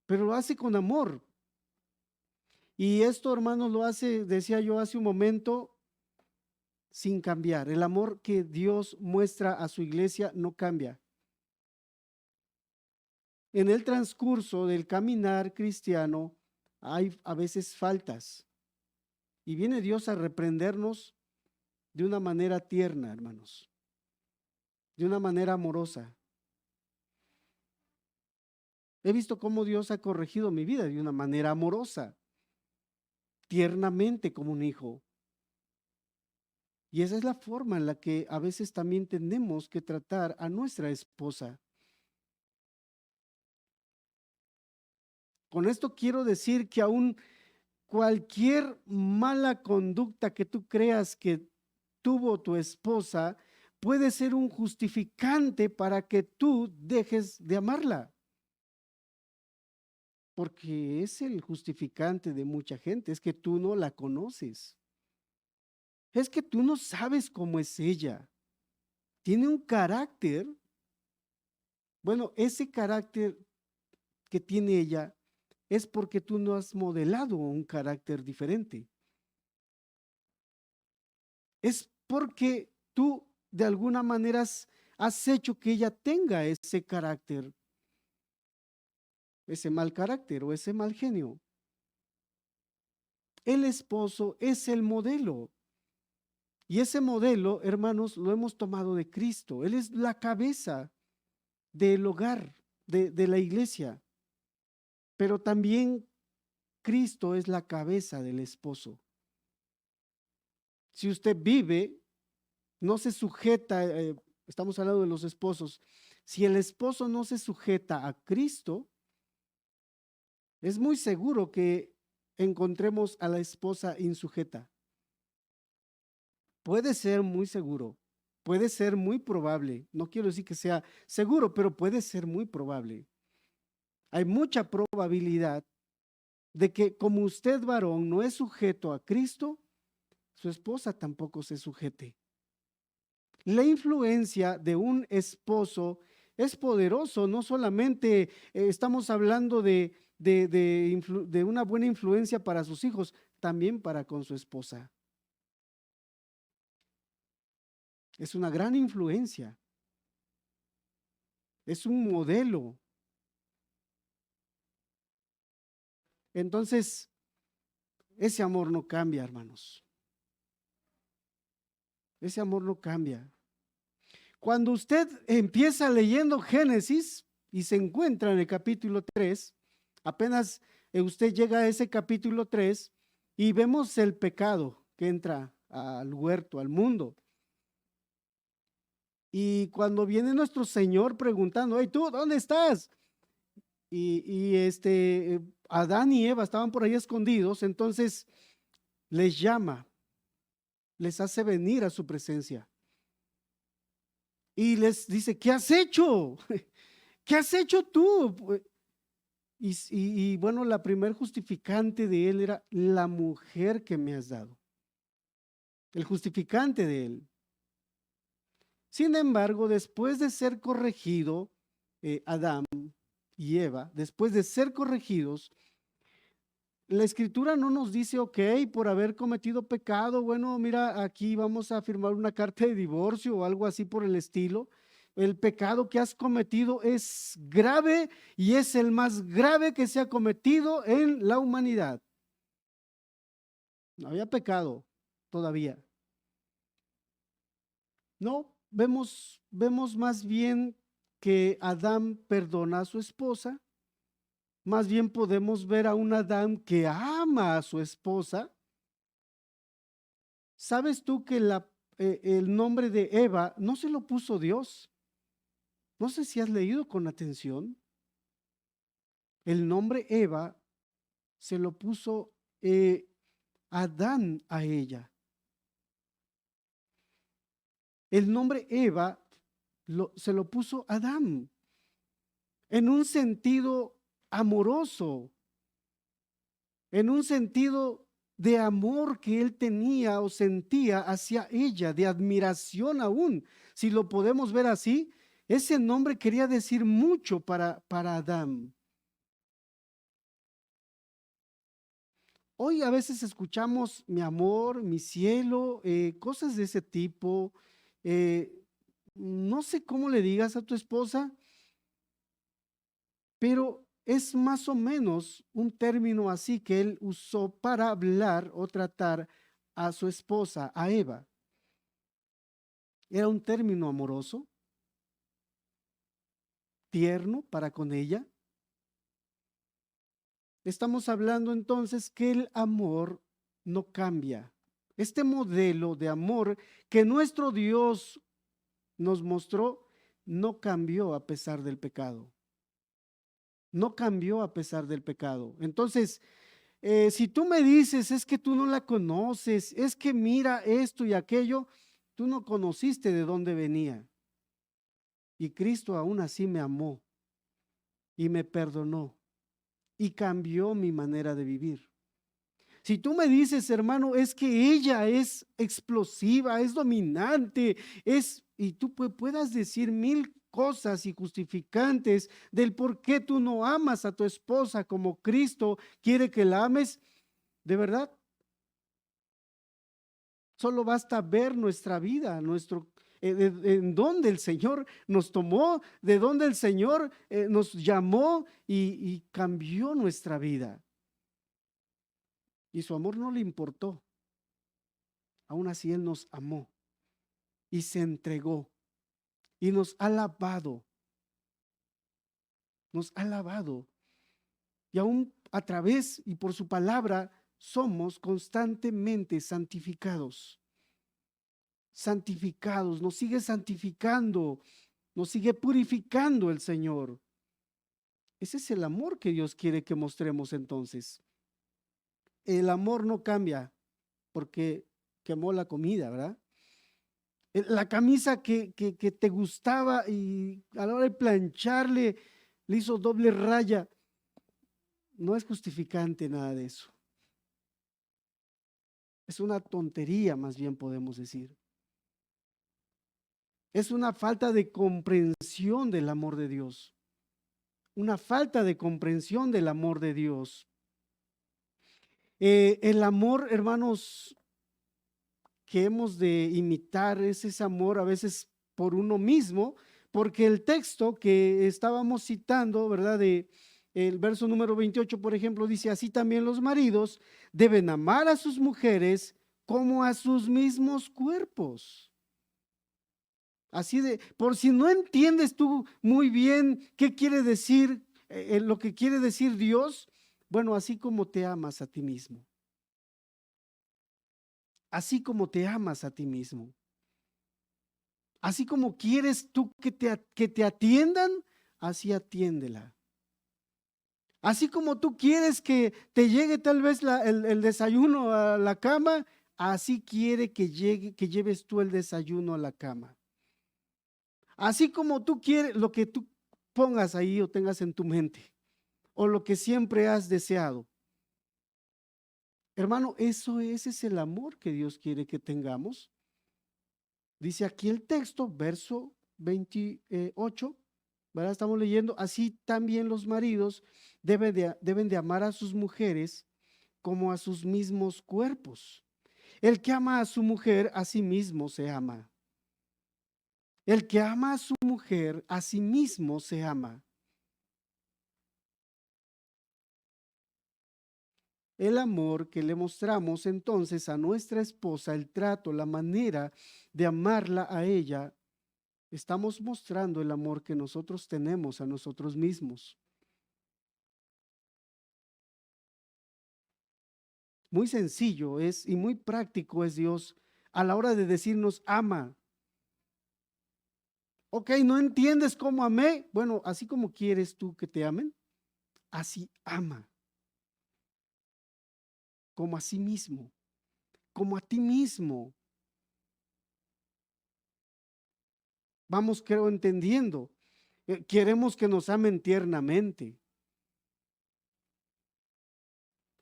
pero lo hace con amor. Y esto, hermanos, lo hace, decía yo hace un momento, sin cambiar. El amor que Dios muestra a su iglesia no cambia. En el transcurso del caminar cristiano hay a veces faltas y viene Dios a reprendernos de una manera tierna, hermanos, de una manera amorosa. He visto cómo Dios ha corregido mi vida de una manera amorosa, tiernamente como un hijo. Y esa es la forma en la que a veces también tenemos que tratar a nuestra esposa. Con esto quiero decir que aún cualquier mala conducta que tú creas que tuvo tu esposa puede ser un justificante para que tú dejes de amarla, porque es el justificante de mucha gente, es que tú no la conoces, es que tú no sabes cómo es ella, tiene un carácter, bueno, ese carácter que tiene ella es porque tú no has modelado un carácter diferente. Es porque tú de alguna manera has hecho que ella tenga ese carácter, ese mal carácter o ese mal genio. El esposo es el modelo. Y ese modelo, hermanos, lo hemos tomado de Cristo. Él es la cabeza del hogar, de la iglesia. Pero también Cristo es la cabeza del esposo. Si usted vive, no se sujeta, estamos hablando de los esposos, si el esposo no se sujeta a Cristo, es muy seguro que encontremos a la esposa insujeta. Puede ser muy seguro, puede ser muy probable. No quiero decir que sea seguro, pero puede ser muy probable. Hay mucha probabilidad de que como usted, varón, no es sujeto a Cristo, su esposa tampoco se sujete. La influencia de un esposo es poderoso, no solamente estamos hablando de una buena influencia para sus hijos, también para con su esposa. Es una gran influencia, es un modelo. Entonces, ese amor no cambia, hermanos. Ese amor no cambia. Cuando usted empieza leyendo Génesis y se encuentra en el capítulo 3, apenas usted llega a ese capítulo 3 y vemos el pecado que entra al huerto, al mundo. Y cuando viene nuestro Señor preguntando, hey, ¿tú dónde estás? Y Adán y Eva estaban por ahí escondidos, entonces les llama, les hace venir a su presencia y les dice, ¿qué has hecho? ¿Qué has hecho tú? Y bueno, la primer justificante de él era la mujer que me has dado, el justificante de él. Sin embargo, después de ser corregido, Adán y Eva, después de ser corregidos, la escritura no nos dice, ok, por haber cometido pecado, bueno, mira, aquí vamos a firmar una carta de divorcio o algo así por el estilo. El pecado que has cometido es grave y es el más grave que se ha cometido en la humanidad. No había pecado todavía. No, vemos más bien que Adán perdona a su esposa. Más bien podemos ver a un Adán que ama a su esposa. ¿Sabes tú que el nombre de Eva no se lo puso Dios? No sé si has leído con atención. El nombre Eva se lo puso Adán a ella. El nombre Eva se lo puso Adán en un sentido amoroso, en un sentido de amor que él tenía o sentía hacia ella, de admiración aún. Si lo podemos ver así, ese nombre quería decir mucho para Adán. Hoy a veces escuchamos mi amor, mi cielo, cosas de ese tipo. eh, no sé cómo le digas a tu esposa, pero es más o menos un término así que él usó para hablar o tratar a su esposa, a Eva. Era un término amoroso, tierno para con ella. Estamos hablando entonces que el amor no cambia. este modelo de amor que nuestro Dios nos mostró, no cambió a pesar del pecado. No cambió a pesar del pecado. Entonces, si tú me dices, es que tú no la conoces, es que mira esto y aquello, tú no conociste de dónde venía. Y Cristo aún así me amó y me perdonó y cambió mi manera de vivir. Si tú me dices, hermano, es que ella es explosiva, es dominante, y tú puedas decir mil cosas y justificantes del por qué tú no amas a tu esposa como Cristo quiere que la ames, de verdad, solo basta ver nuestra vida, en donde el Señor nos tomó, de donde el Señor nos llamó y cambió nuestra vida. Y su amor no le importó. Aún así Él nos amó y se entregó y nos ha lavado. Nos ha lavado. Y aún a través y por su palabra somos constantemente santificados. Santificados, nos sigue santificando, nos sigue purificando el Señor. Ese es el amor que Dios quiere que mostremos entonces. El amor no cambia porque quemó la comida, ¿verdad? La camisa que te gustaba y a la hora de plancharle le hizo doble raya. No es justificante nada de eso. Es una tontería, más bien podemos decir. Es una falta de comprensión del amor de Dios. Una falta de comprensión del amor de Dios. El amor, hermanos, que hemos de imitar es ese amor a veces por uno mismo, porque el texto que estábamos citando, ¿verdad? De el verso número 28, por ejemplo, dice, así también los maridos deben amar a sus mujeres como a sus mismos cuerpos. Así de, por si no entiendes tú muy bien qué quiere decir, lo que quiere decir Dios, bueno, así como te amas a ti mismo. Así como te amas a ti mismo. Así como quieres tú que te atiendan, así atiéndela. Así como tú quieres que te llegue tal vez el desayuno a la cama, así quiere que llegue, que lleves tú el desayuno a la cama. Así como tú quieres, lo que tú pongas ahí o tengas en tu mente, o lo que siempre has deseado. Hermano, ese es el amor que Dios quiere que tengamos. Dice aquí el texto, verso 28, ¿verdad? Estamos leyendo, así también los maridos deben de amar a sus mujeres como a sus mismos cuerpos. El que ama a su mujer, a sí mismo se ama. El que ama a su mujer, a sí mismo se ama. El amor que le mostramos entonces a nuestra esposa, el trato, la manera de amarla a ella, estamos mostrando el amor que nosotros tenemos a nosotros mismos. Muy sencillo es y muy práctico es Dios a la hora de decirnos ama. Ok, ¿no entiendes cómo amé? Bueno, así como quieres tú que te amen, así ama, como a sí mismo, como a ti mismo. Vamos, creo, entendiendo. Queremos que nos amen tiernamente.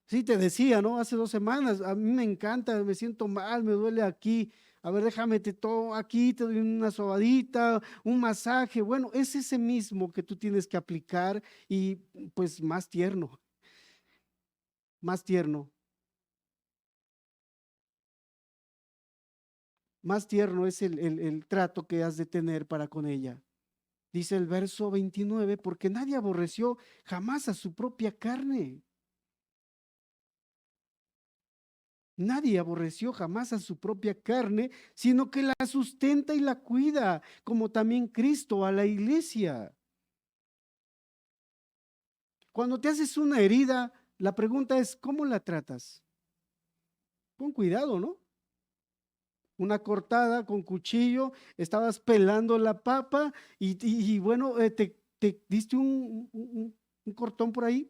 Sí, te decía, ¿no? Hace 2 semanas, a mí me encanta, me siento mal, me duele aquí. A ver, déjame te todo aquí, te doy una sobadita, un masaje. Bueno, es ese mismo que tú tienes que aplicar y pues más tierno, más tierno, más tierno es el trato que has de tener para con ella. Dice el verso 29, porque nadie aborreció jamás a su propia carne. Nadie aborreció jamás a su propia carne, sino que la sustenta y la cuida, como también Cristo a la iglesia. Cuando te haces una herida, la pregunta es, ¿cómo la tratas? Con cuidado, ¿no? una cortada con cuchillo, estabas pelando la papa y bueno, te diste un cortón por ahí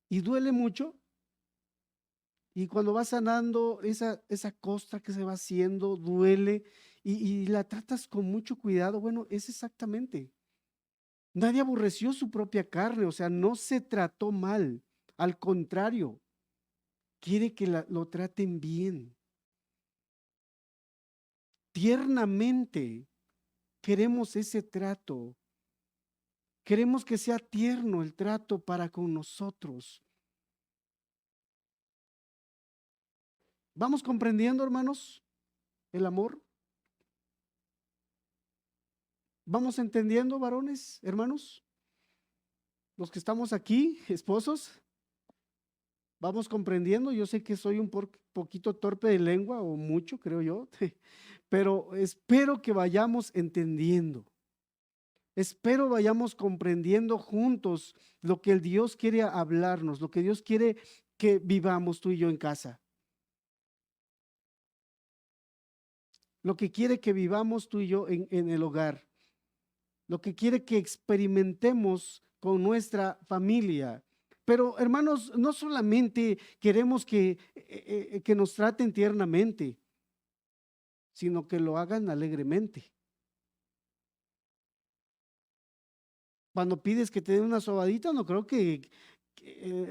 y duele mucho. Y cuando va sanando esa costra que se va haciendo, duele y la tratas con mucho cuidado, bueno, es exactamente. Nadie aborreció su propia carne, o sea, no se trató mal. Al contrario, quiere que lo traten bien. Tiernamente queremos ese trato. Queremos que sea tierno el trato para con nosotros. ¿Vamos comprendiendo, hermanos, el amor? ¿Vamos entendiendo, varones, hermanos? Los que estamos aquí, esposos, vamos comprendiendo. Yo sé que soy un poquito torpe de lengua o mucho, creo yo, pero espero que vayamos entendiendo. Espero vayamos comprendiendo juntos lo que el Dios quiere hablarnos, lo que Dios quiere que vivamos tú y yo en casa. Lo que quiere que vivamos tú y yo en el hogar. Lo que quiere que experimentemos con nuestra familia. Pero hermanos, no solamente queremos que nos traten tiernamente, sino que lo hagan alegremente. Cuando pides que te den una sobadita, no creo que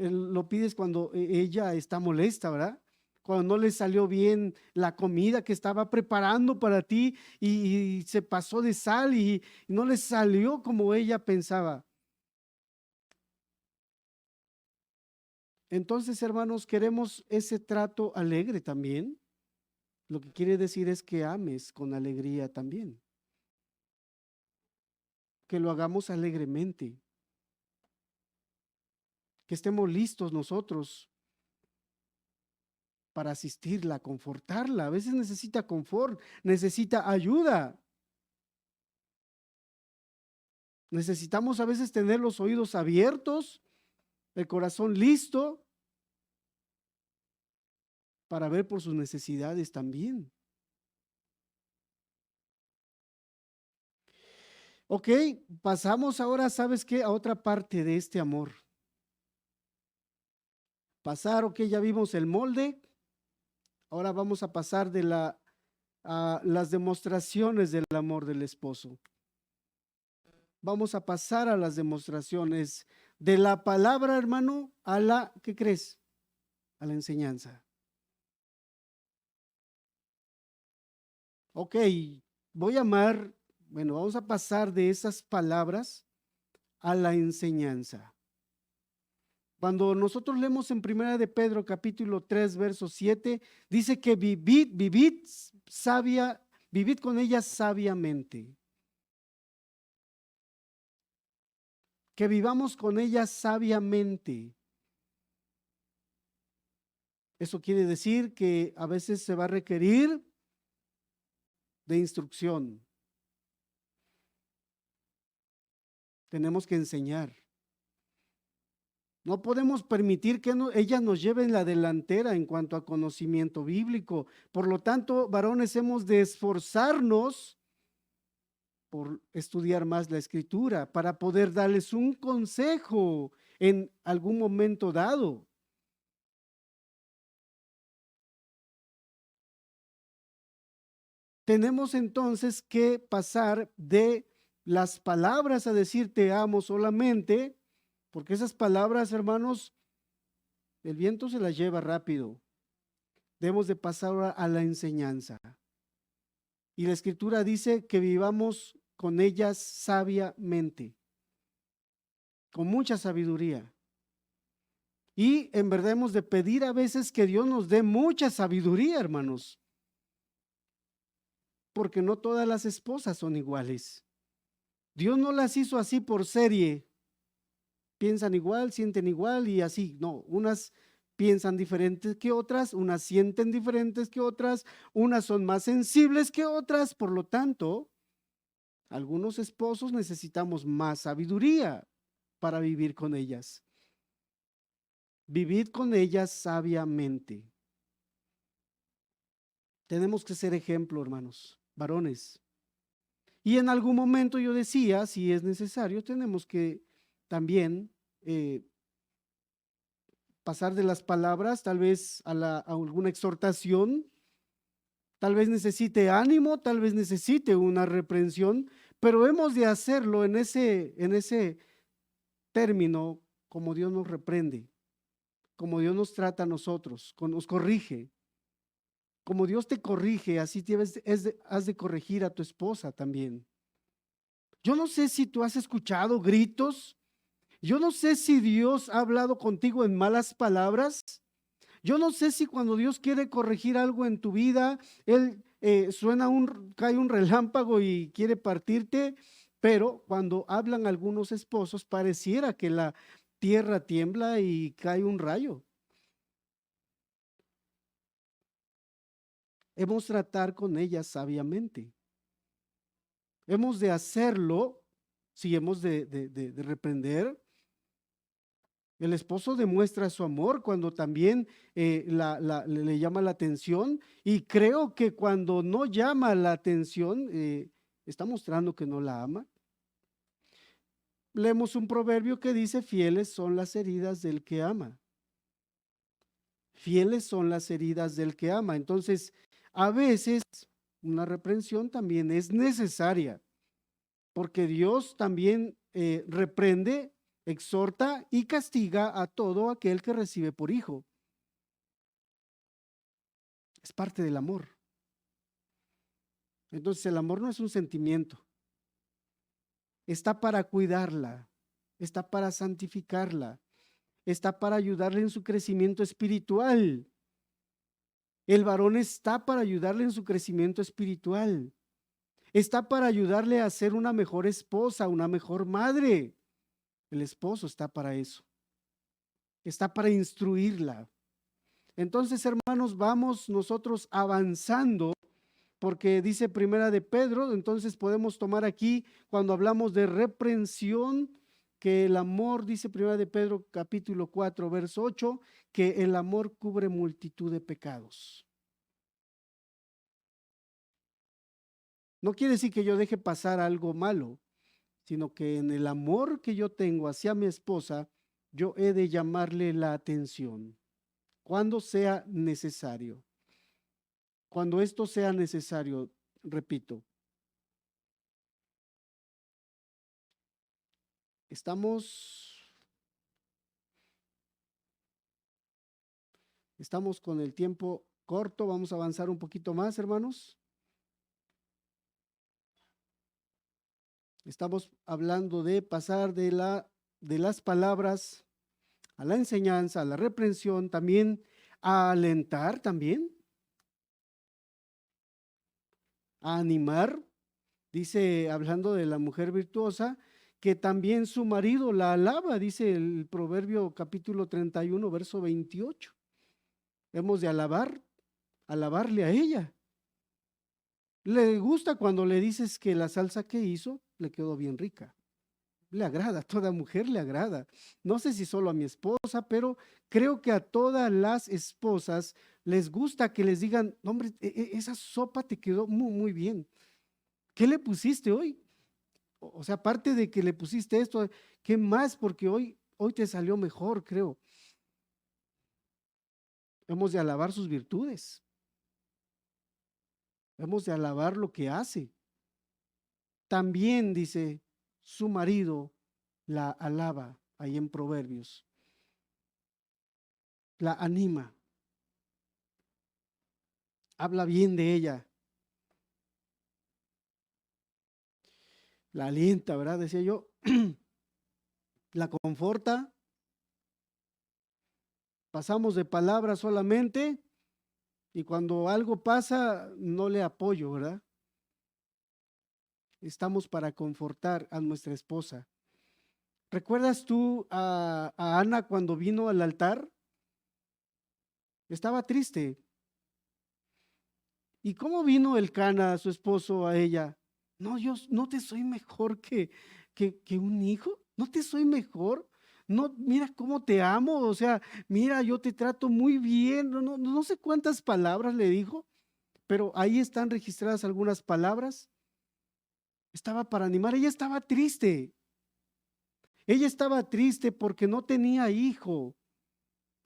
lo pides cuando ella está molesta, ¿verdad? Cuando no le salió bien la comida que estaba preparando para ti y se pasó de sal y no le salió como ella pensaba. Entonces, hermanos, queremos ese trato alegre también. Lo que quiere decir es que ames con alegría también, que lo hagamos alegremente, que estemos listos nosotros para asistirla, confortarla. A veces necesita confort, necesita ayuda. Necesitamos a veces tener los oídos abiertos, el corazón listo para ver por sus necesidades también. Ok, pasamos ahora, ¿sabes qué? A otra parte de este amor. Pasar, ok, ya vimos el molde. Ahora vamos a pasar a las demostraciones del amor del esposo. Vamos a pasar a las demostraciones de la palabra, hermano, a la, ¿qué crees? A la enseñanza. Ok, voy a amar, bueno, vamos a pasar de esas palabras a la enseñanza. Cuando nosotros leemos en Primera de Pedro, capítulo 3, verso 7, dice que vivid sabia, vivid con ella sabiamente. Que vivamos con ella sabiamente. Eso quiere decir que a veces se va a requerir de instrucción. Tenemos que enseñar. No podemos permitir que ella nos lleve en la delantera en cuanto a conocimiento bíblico. Por lo tanto, varones, hemos de esforzarnos por estudiar más la escritura para poder darles un consejo en algún momento dado. Tenemos entonces que pasar de las palabras a decir te amo solamente, porque esas palabras, hermanos, el viento se las lleva rápido. Debemos de pasar ahora a la enseñanza. Y la escritura dice que vivamos con ellas sabiamente, con mucha sabiduría. Y en verdad hemos de pedir a veces que Dios nos dé mucha sabiduría, hermanos, porque no todas las esposas son iguales. Dios no las hizo así por serie. Piensan igual, sienten igual y así. No, unas piensan diferentes que otras, unas sienten diferentes que otras, unas son más sensibles que otras. Por lo tanto, algunos esposos necesitamos más sabiduría para vivir con ellas. Vivid con ellas sabiamente. Tenemos que ser ejemplo, hermanos, varones. Y en algún momento yo decía, si es necesario, tenemos que también pasar de las palabras, tal vez a alguna exhortación, tal vez necesite ánimo, tal vez necesite una reprensión, pero hemos de hacerlo en ese término, como Dios nos reprende, como Dios nos trata a nosotros, nos corrige. Como Dios te corrige, así has de corregir a tu esposa también. Yo no sé si tú has escuchado gritos. Yo no sé si Dios ha hablado contigo en malas palabras. Yo no sé si cuando Dios quiere corregir algo en tu vida, Él cae un relámpago y quiere partirte, pero cuando hablan algunos esposos, pareciera que la tierra tiembla y cae un rayo. Hemos de tratar con ellas sabiamente. Hemos de hacerlo, si hemos de reprender. El esposo demuestra su amor cuando también le llama la atención, y creo que cuando no llama la atención, está mostrando que no la ama. Leemos un proverbio que dice: fieles son las heridas del que ama. Fieles son las heridas del que ama. Entonces, a veces una reprensión también es necesaria, porque Dios también reprende, exhorta y castiga a todo aquel que recibe por hijo. Es parte del amor. Entonces el amor no es un sentimiento. Está para cuidarla, está para santificarla, está para ayudarle en su crecimiento espiritual. El varón está para ayudarle en su crecimiento espiritual. Está para ayudarle a ser una mejor esposa, una mejor madre. El esposo está para eso. Está para instruirla. Entonces, hermanos, vamos nosotros avanzando, porque dice Primera de Pedro, entonces podemos tomar aquí, cuando hablamos de reprensión, que el amor, dice Primera de Pedro capítulo 4, verso 8, que el amor cubre multitud de pecados. No quiere decir que yo deje pasar algo malo, sino que en el amor que yo tengo hacia mi esposa, yo he de llamarle la atención cuando sea necesario. Cuando esto sea necesario, repito, estamos con el tiempo corto, vamos a avanzar un poquito más, hermanos. Estamos hablando de pasar de las palabras a la enseñanza, a la reprensión, también a alentar, también a animar. Dice, hablando de la mujer virtuosa, que también su marido la alaba, dice el Proverbio capítulo 31, verso 28. Hemos de alabarle a ella. Le gusta cuando le dices que la salsa que hizo le quedó bien rica. Le agrada, a toda mujer le agrada. No sé si solo a mi esposa, pero creo que a todas las esposas les gusta que les digan: hombre, esa sopa te quedó muy, muy bien. ¿Qué le pusiste hoy? O sea, aparte de que le pusiste esto, ¿qué más? Porque hoy te salió mejor, creo. Hemos de alabar sus virtudes. Hemos de alabar lo que hace. También dice, su marido la alaba, ahí en Proverbios. La anima. Habla bien de ella. La alienta, ¿verdad? Decía yo. La conforta. Pasamos de palabras solamente, y cuando algo pasa no le apoyo, ¿verdad? Estamos para confortar a nuestra esposa. ¿Recuerdas tú a Ana cuando vino al altar? Estaba triste. ¿Y cómo vino Elcana, su esposo, a ella? No, yo no te soy mejor que un hijo. No te soy mejor. No, mira cómo te amo. O sea, mira, yo te trato muy bien. No sé cuántas palabras le dijo, pero ahí están registradas algunas palabras. Estaba para animar, ella estaba triste. Ella estaba triste porque no tenía hijo.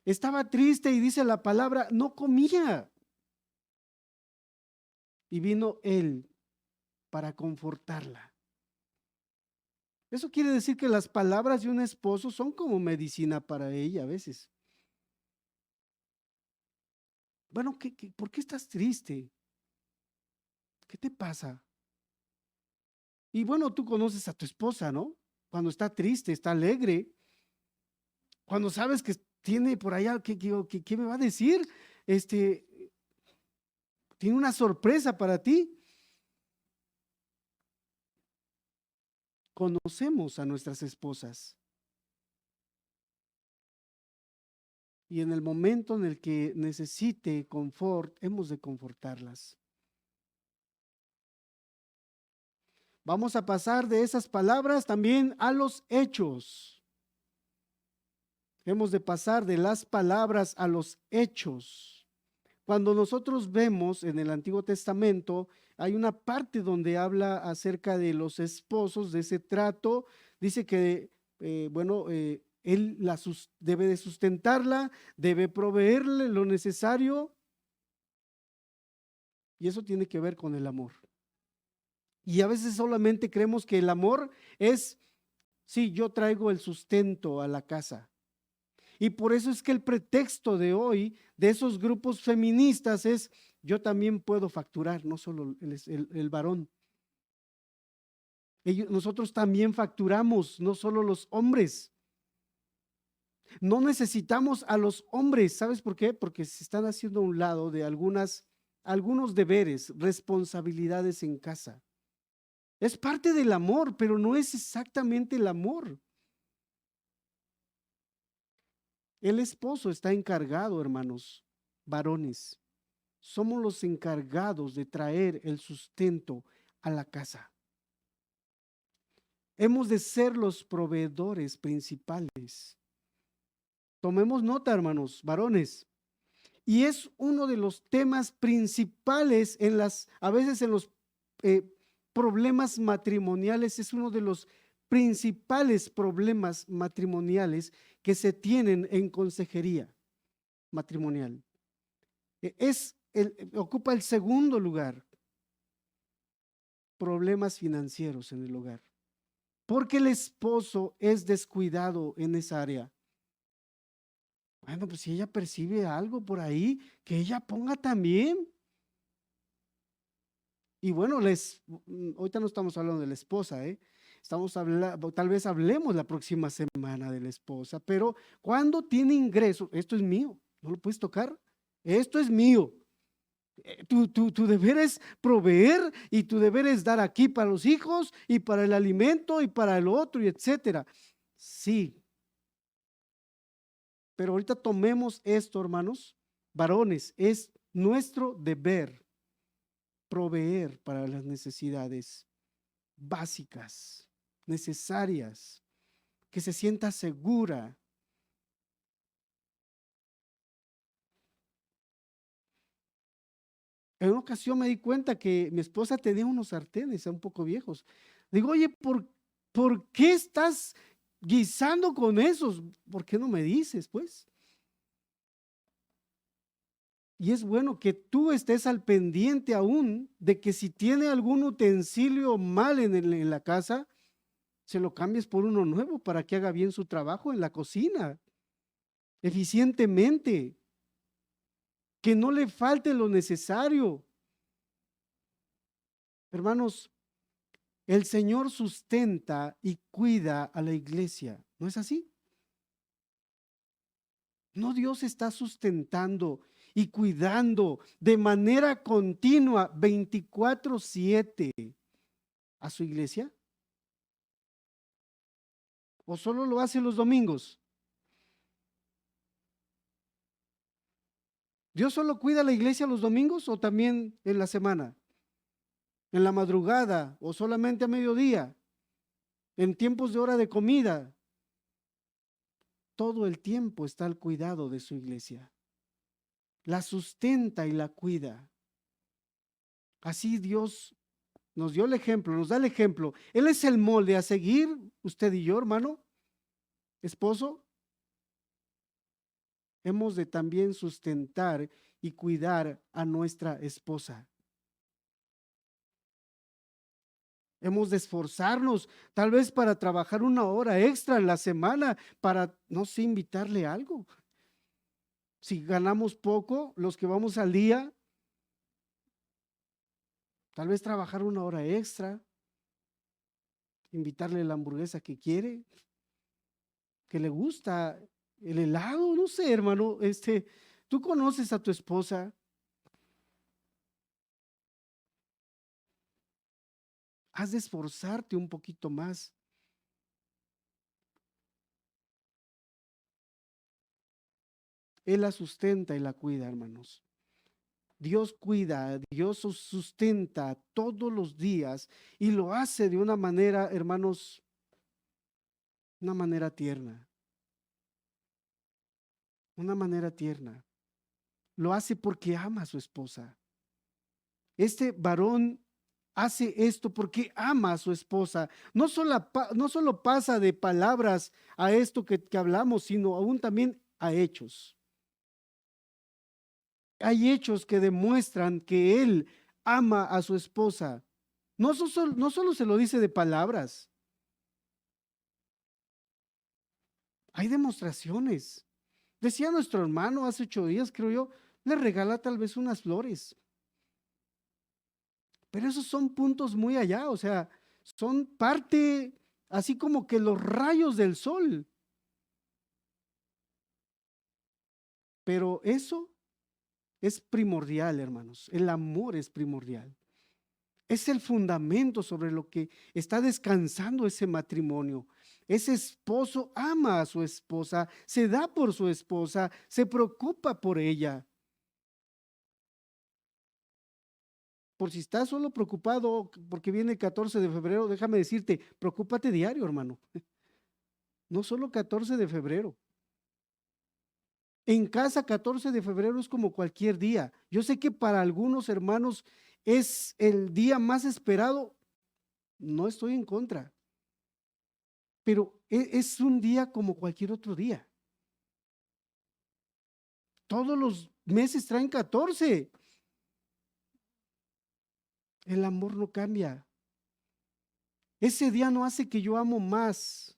Estaba triste y dice la palabra, no comía. Y vino él para confortarla. Eso quiere decir que las palabras de un esposo son como medicina para ella a veces. Bueno, por qué estás triste? ¿Qué te pasa? Y bueno, tú conoces a tu esposa, ¿no? Cuando está triste, está alegre. Cuando sabes que tiene por allá, ¿qué me va a decir? Este, tiene una sorpresa para ti. Conocemos a nuestras esposas. Y en el momento en el que necesite confort, hemos de confortarlas. Vamos a pasar de esas palabras también a los hechos. Hemos de pasar de las palabras a los hechos. Cuando nosotros vemos en el Antiguo Testamento, hay una parte donde habla acerca de los esposos, de ese trato. Dice que, él debe de sustentarla, debe proveerle lo necesario. Y eso tiene que ver con el amor. Y a veces solamente creemos que el amor es, sí, yo traigo el sustento a la casa. Y por eso es que el pretexto de hoy de esos grupos feministas es, yo también puedo facturar, no solo el varón. Nosotros también facturamos, no solo los hombres. No necesitamos a los hombres, ¿sabes por qué? Porque se están haciendo a un lado de algunos deberes, responsabilidades en casa. Es parte del amor, pero no es exactamente el amor. El esposo está encargado, hermanos, varones. Somos los encargados de traer el sustento a la casa. Hemos de ser los proveedores principales. Tomemos nota, hermanos, varones. Y es uno de los temas principales a veces en los problemas matrimoniales, es uno de los principales problemas matrimoniales que se tienen en consejería matrimonial. Ocupa el segundo lugar, problemas financieros en el hogar, porque el esposo es descuidado en esa área. Bueno, pues si ella percibe algo por ahí, que ella ponga también. Y bueno, ahorita no estamos hablando de la esposa, ¿eh? Estamos hablando, tal vez hablemos la próxima semana de la esposa, pero cuando tiene ingreso, esto es mío, no lo puedes tocar, esto es mío. Tu deber es proveer y tu deber es dar aquí para los hijos y para el alimento y para el otro y etcétera. Sí. Pero ahorita tomemos esto, hermanos, varones, es nuestro deber proveer para las necesidades básicas, necesarias, que se sienta segura. En una ocasión me di cuenta que mi esposa tenía unos sartenes un poco viejos. Digo, oye, ¿por qué estás guisando con esos? ¿Por qué no me dices, pues? Y es bueno que tú estés al pendiente aún de que si tiene algún utensilio mal en la casa, se lo cambies por uno nuevo para que haga bien su trabajo en la cocina, eficientemente, que no le falte lo necesario. Hermanos, el Señor sustenta y cuida a la iglesia, ¿no es así? No, Dios está sustentando y cuidando de manera continua 24/7 a su iglesia. ¿O solo lo hace los domingos? ¿Dios solo cuida a la iglesia los domingos o también en la semana? ¿En la madrugada o solamente a mediodía? ¿En tiempos de hora de comida? Todo el tiempo está al cuidado de su iglesia. La sustenta y la cuida. Así Dios nos dio el ejemplo, nos da el ejemplo. Él es el molde a seguir, usted y yo, hermano, esposo. Hemos de también sustentar y cuidar a nuestra esposa. Hemos de esforzarnos, tal vez para trabajar una hora extra en la semana, para, no sé, invitarle algo. Si ganamos poco, los que vamos al día, tal vez trabajar una hora extra, invitarle la hamburguesa que quiere, que le gusta, el helado, no sé, hermano, tú conoces a tu esposa, has de esforzarte un poquito más. Él la sustenta y la cuida, hermanos. Dios cuida, Dios sustenta todos los días y lo hace de una manera, hermanos, una manera tierna, una manera tierna. Lo hace porque ama a su esposa. Este varón hace esto porque ama a su esposa. No solo pasa de palabras a esto que hablamos, sino aún también a hechos. Hay hechos que demuestran que él ama a su esposa. No solo se lo dice de palabras, hay demostraciones. Decía nuestro hermano hace 8 días, creo yo, le regala tal vez unas flores. Pero esos son puntos muy allá, o sea, son parte, así como que los rayos del sol. Pero eso es primordial, hermanos. El amor es primordial. Es el fundamento sobre lo que está descansando ese matrimonio. Ese esposo ama a su esposa, se da por su esposa, se preocupa por ella. Por si estás solo preocupado porque viene el 14 de febrero, déjame decirte, preocúpate diario, hermano. No solo 14 de febrero. En casa, 14 de febrero es como cualquier día. Yo sé que para algunos hermanos es el día más esperado. No estoy en contra, pero es un día como cualquier otro día. Todos los meses traen 14. El amor no cambia. Ese día no hace que yo amo más.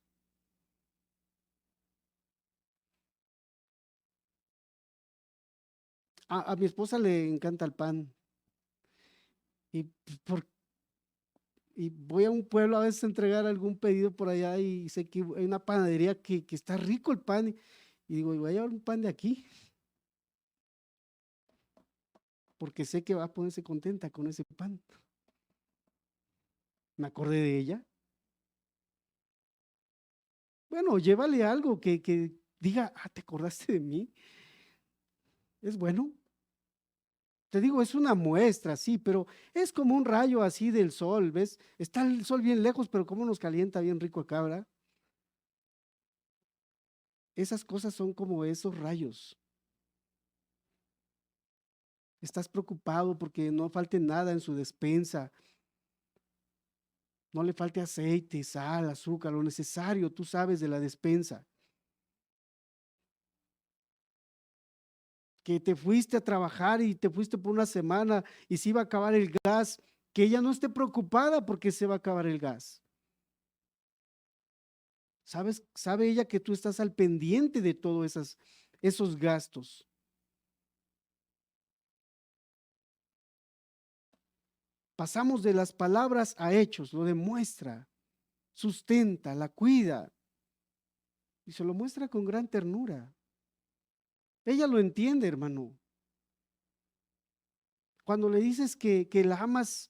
A mi esposa le encanta el pan. Y, por, y voy a un pueblo a veces a entregar algún pedido por allá y sé que hay una panadería que está rico el pan. Y digo, voy a llevar un pan de aquí, porque sé que va a ponerse contenta con ese pan. Me acordé de ella. Bueno, llévale algo que diga, ¿te acordaste de mí? Es bueno. Te digo, es una muestra, sí, pero es como un rayo así del sol, ¿ves? Está el sol bien lejos, pero como nos calienta bien rico acá, ¿verdad? Esas cosas son como esos rayos. Estás preocupado porque no falte nada en su despensa, no le falte aceite, sal, azúcar, lo necesario, tú sabes de la despensa. Que te fuiste a trabajar y te fuiste por una semana y se iba a acabar el gas, que ella no esté preocupada porque se va a acabar el gas. Sabe ella que tú estás al pendiente de todos esos gastos. Pasamos de las palabras a hechos, lo demuestra, sustenta, la cuida y se lo muestra con gran ternura. Ella lo entiende, hermano. Cuando le dices que la amas,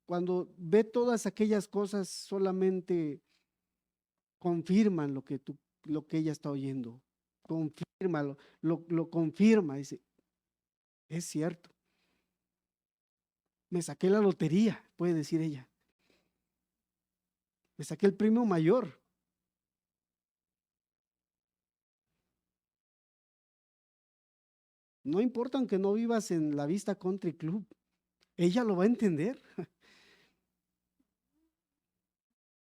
cuando ve todas aquellas cosas, solamente confirman lo que ella está oyendo. Confirma, lo confirma, dice, es cierto. Me saqué la lotería, puede decir ella. Me saqué el premio mayor. No importa aunque no vivas en la Vista Country Club. ella lo va a entender.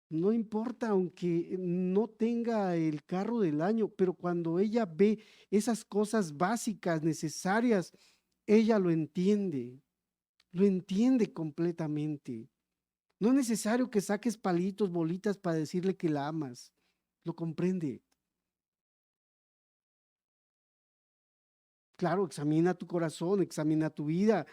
No importa, aunque no tenga el carro del año, pero cuando ella ve esas cosas básicas, necesarias, ella lo entiende completamente. No es necesario que saques palitos, bolitas para decirle que la amas, lo comprende. Claro, examina tu corazón, examina tu vida.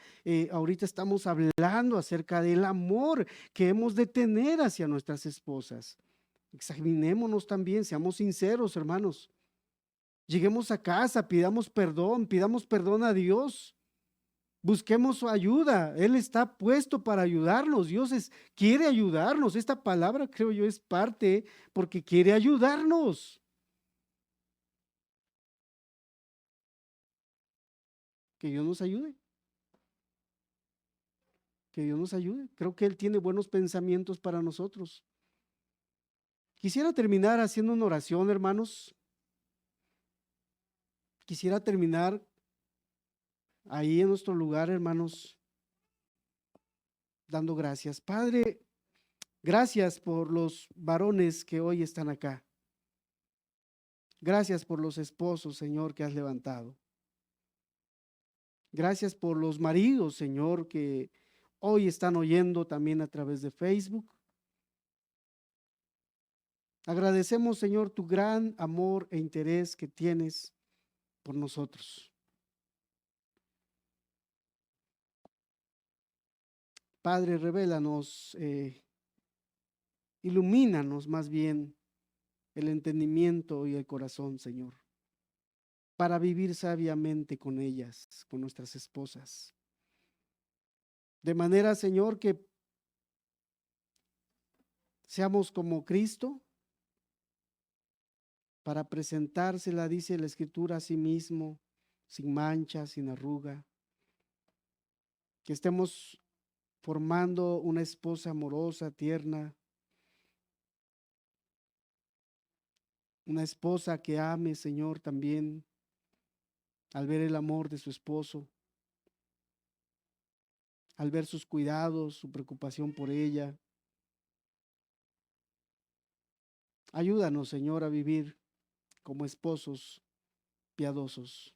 Ahorita estamos hablando acerca del amor que hemos de tener hacia nuestras esposas. Examinémonos también, seamos sinceros, hermanos. Lleguemos a casa, pidamos perdón a Dios. Busquemos su ayuda. Él está puesto para ayudarnos. Quiere ayudarnos. Esta palabra, creo yo, es parte porque quiere ayudarnos. Que Dios nos ayude. Que Dios nos ayude. Creo que Él tiene buenos pensamientos para nosotros. Quisiera terminar haciendo una oración, hermanos. Quisiera terminar ahí en nuestro lugar, hermanos, dando gracias. Padre, gracias por los varones que hoy están acá. Gracias por los esposos, Señor, que has levantado. Gracias por los maridos, Señor, que hoy están oyendo también a través de Facebook. Agradecemos, Señor, tu gran amor e interés que tienes por nosotros. Padre, revélanos, ilumínanos más bien el entendimiento y el corazón, Señor, para vivir sabiamente con ellas, con nuestras esposas. De manera, Señor, que seamos como Cristo, para presentársela, dice la Escritura, a sí mismo, sin mancha, sin arruga. Que estemos formando una esposa amorosa, tierna, una esposa que ame, Señor, también al ver el amor de su esposo, al ver sus cuidados, su preocupación por ella. Ayúdanos, Señor, a vivir como esposos piadosos.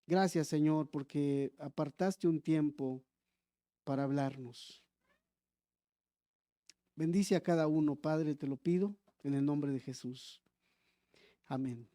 Gracias, Señor, porque apartaste un tiempo para hablarnos. Bendice a cada uno, Padre, te lo pido, en el nombre de Jesús. Amén.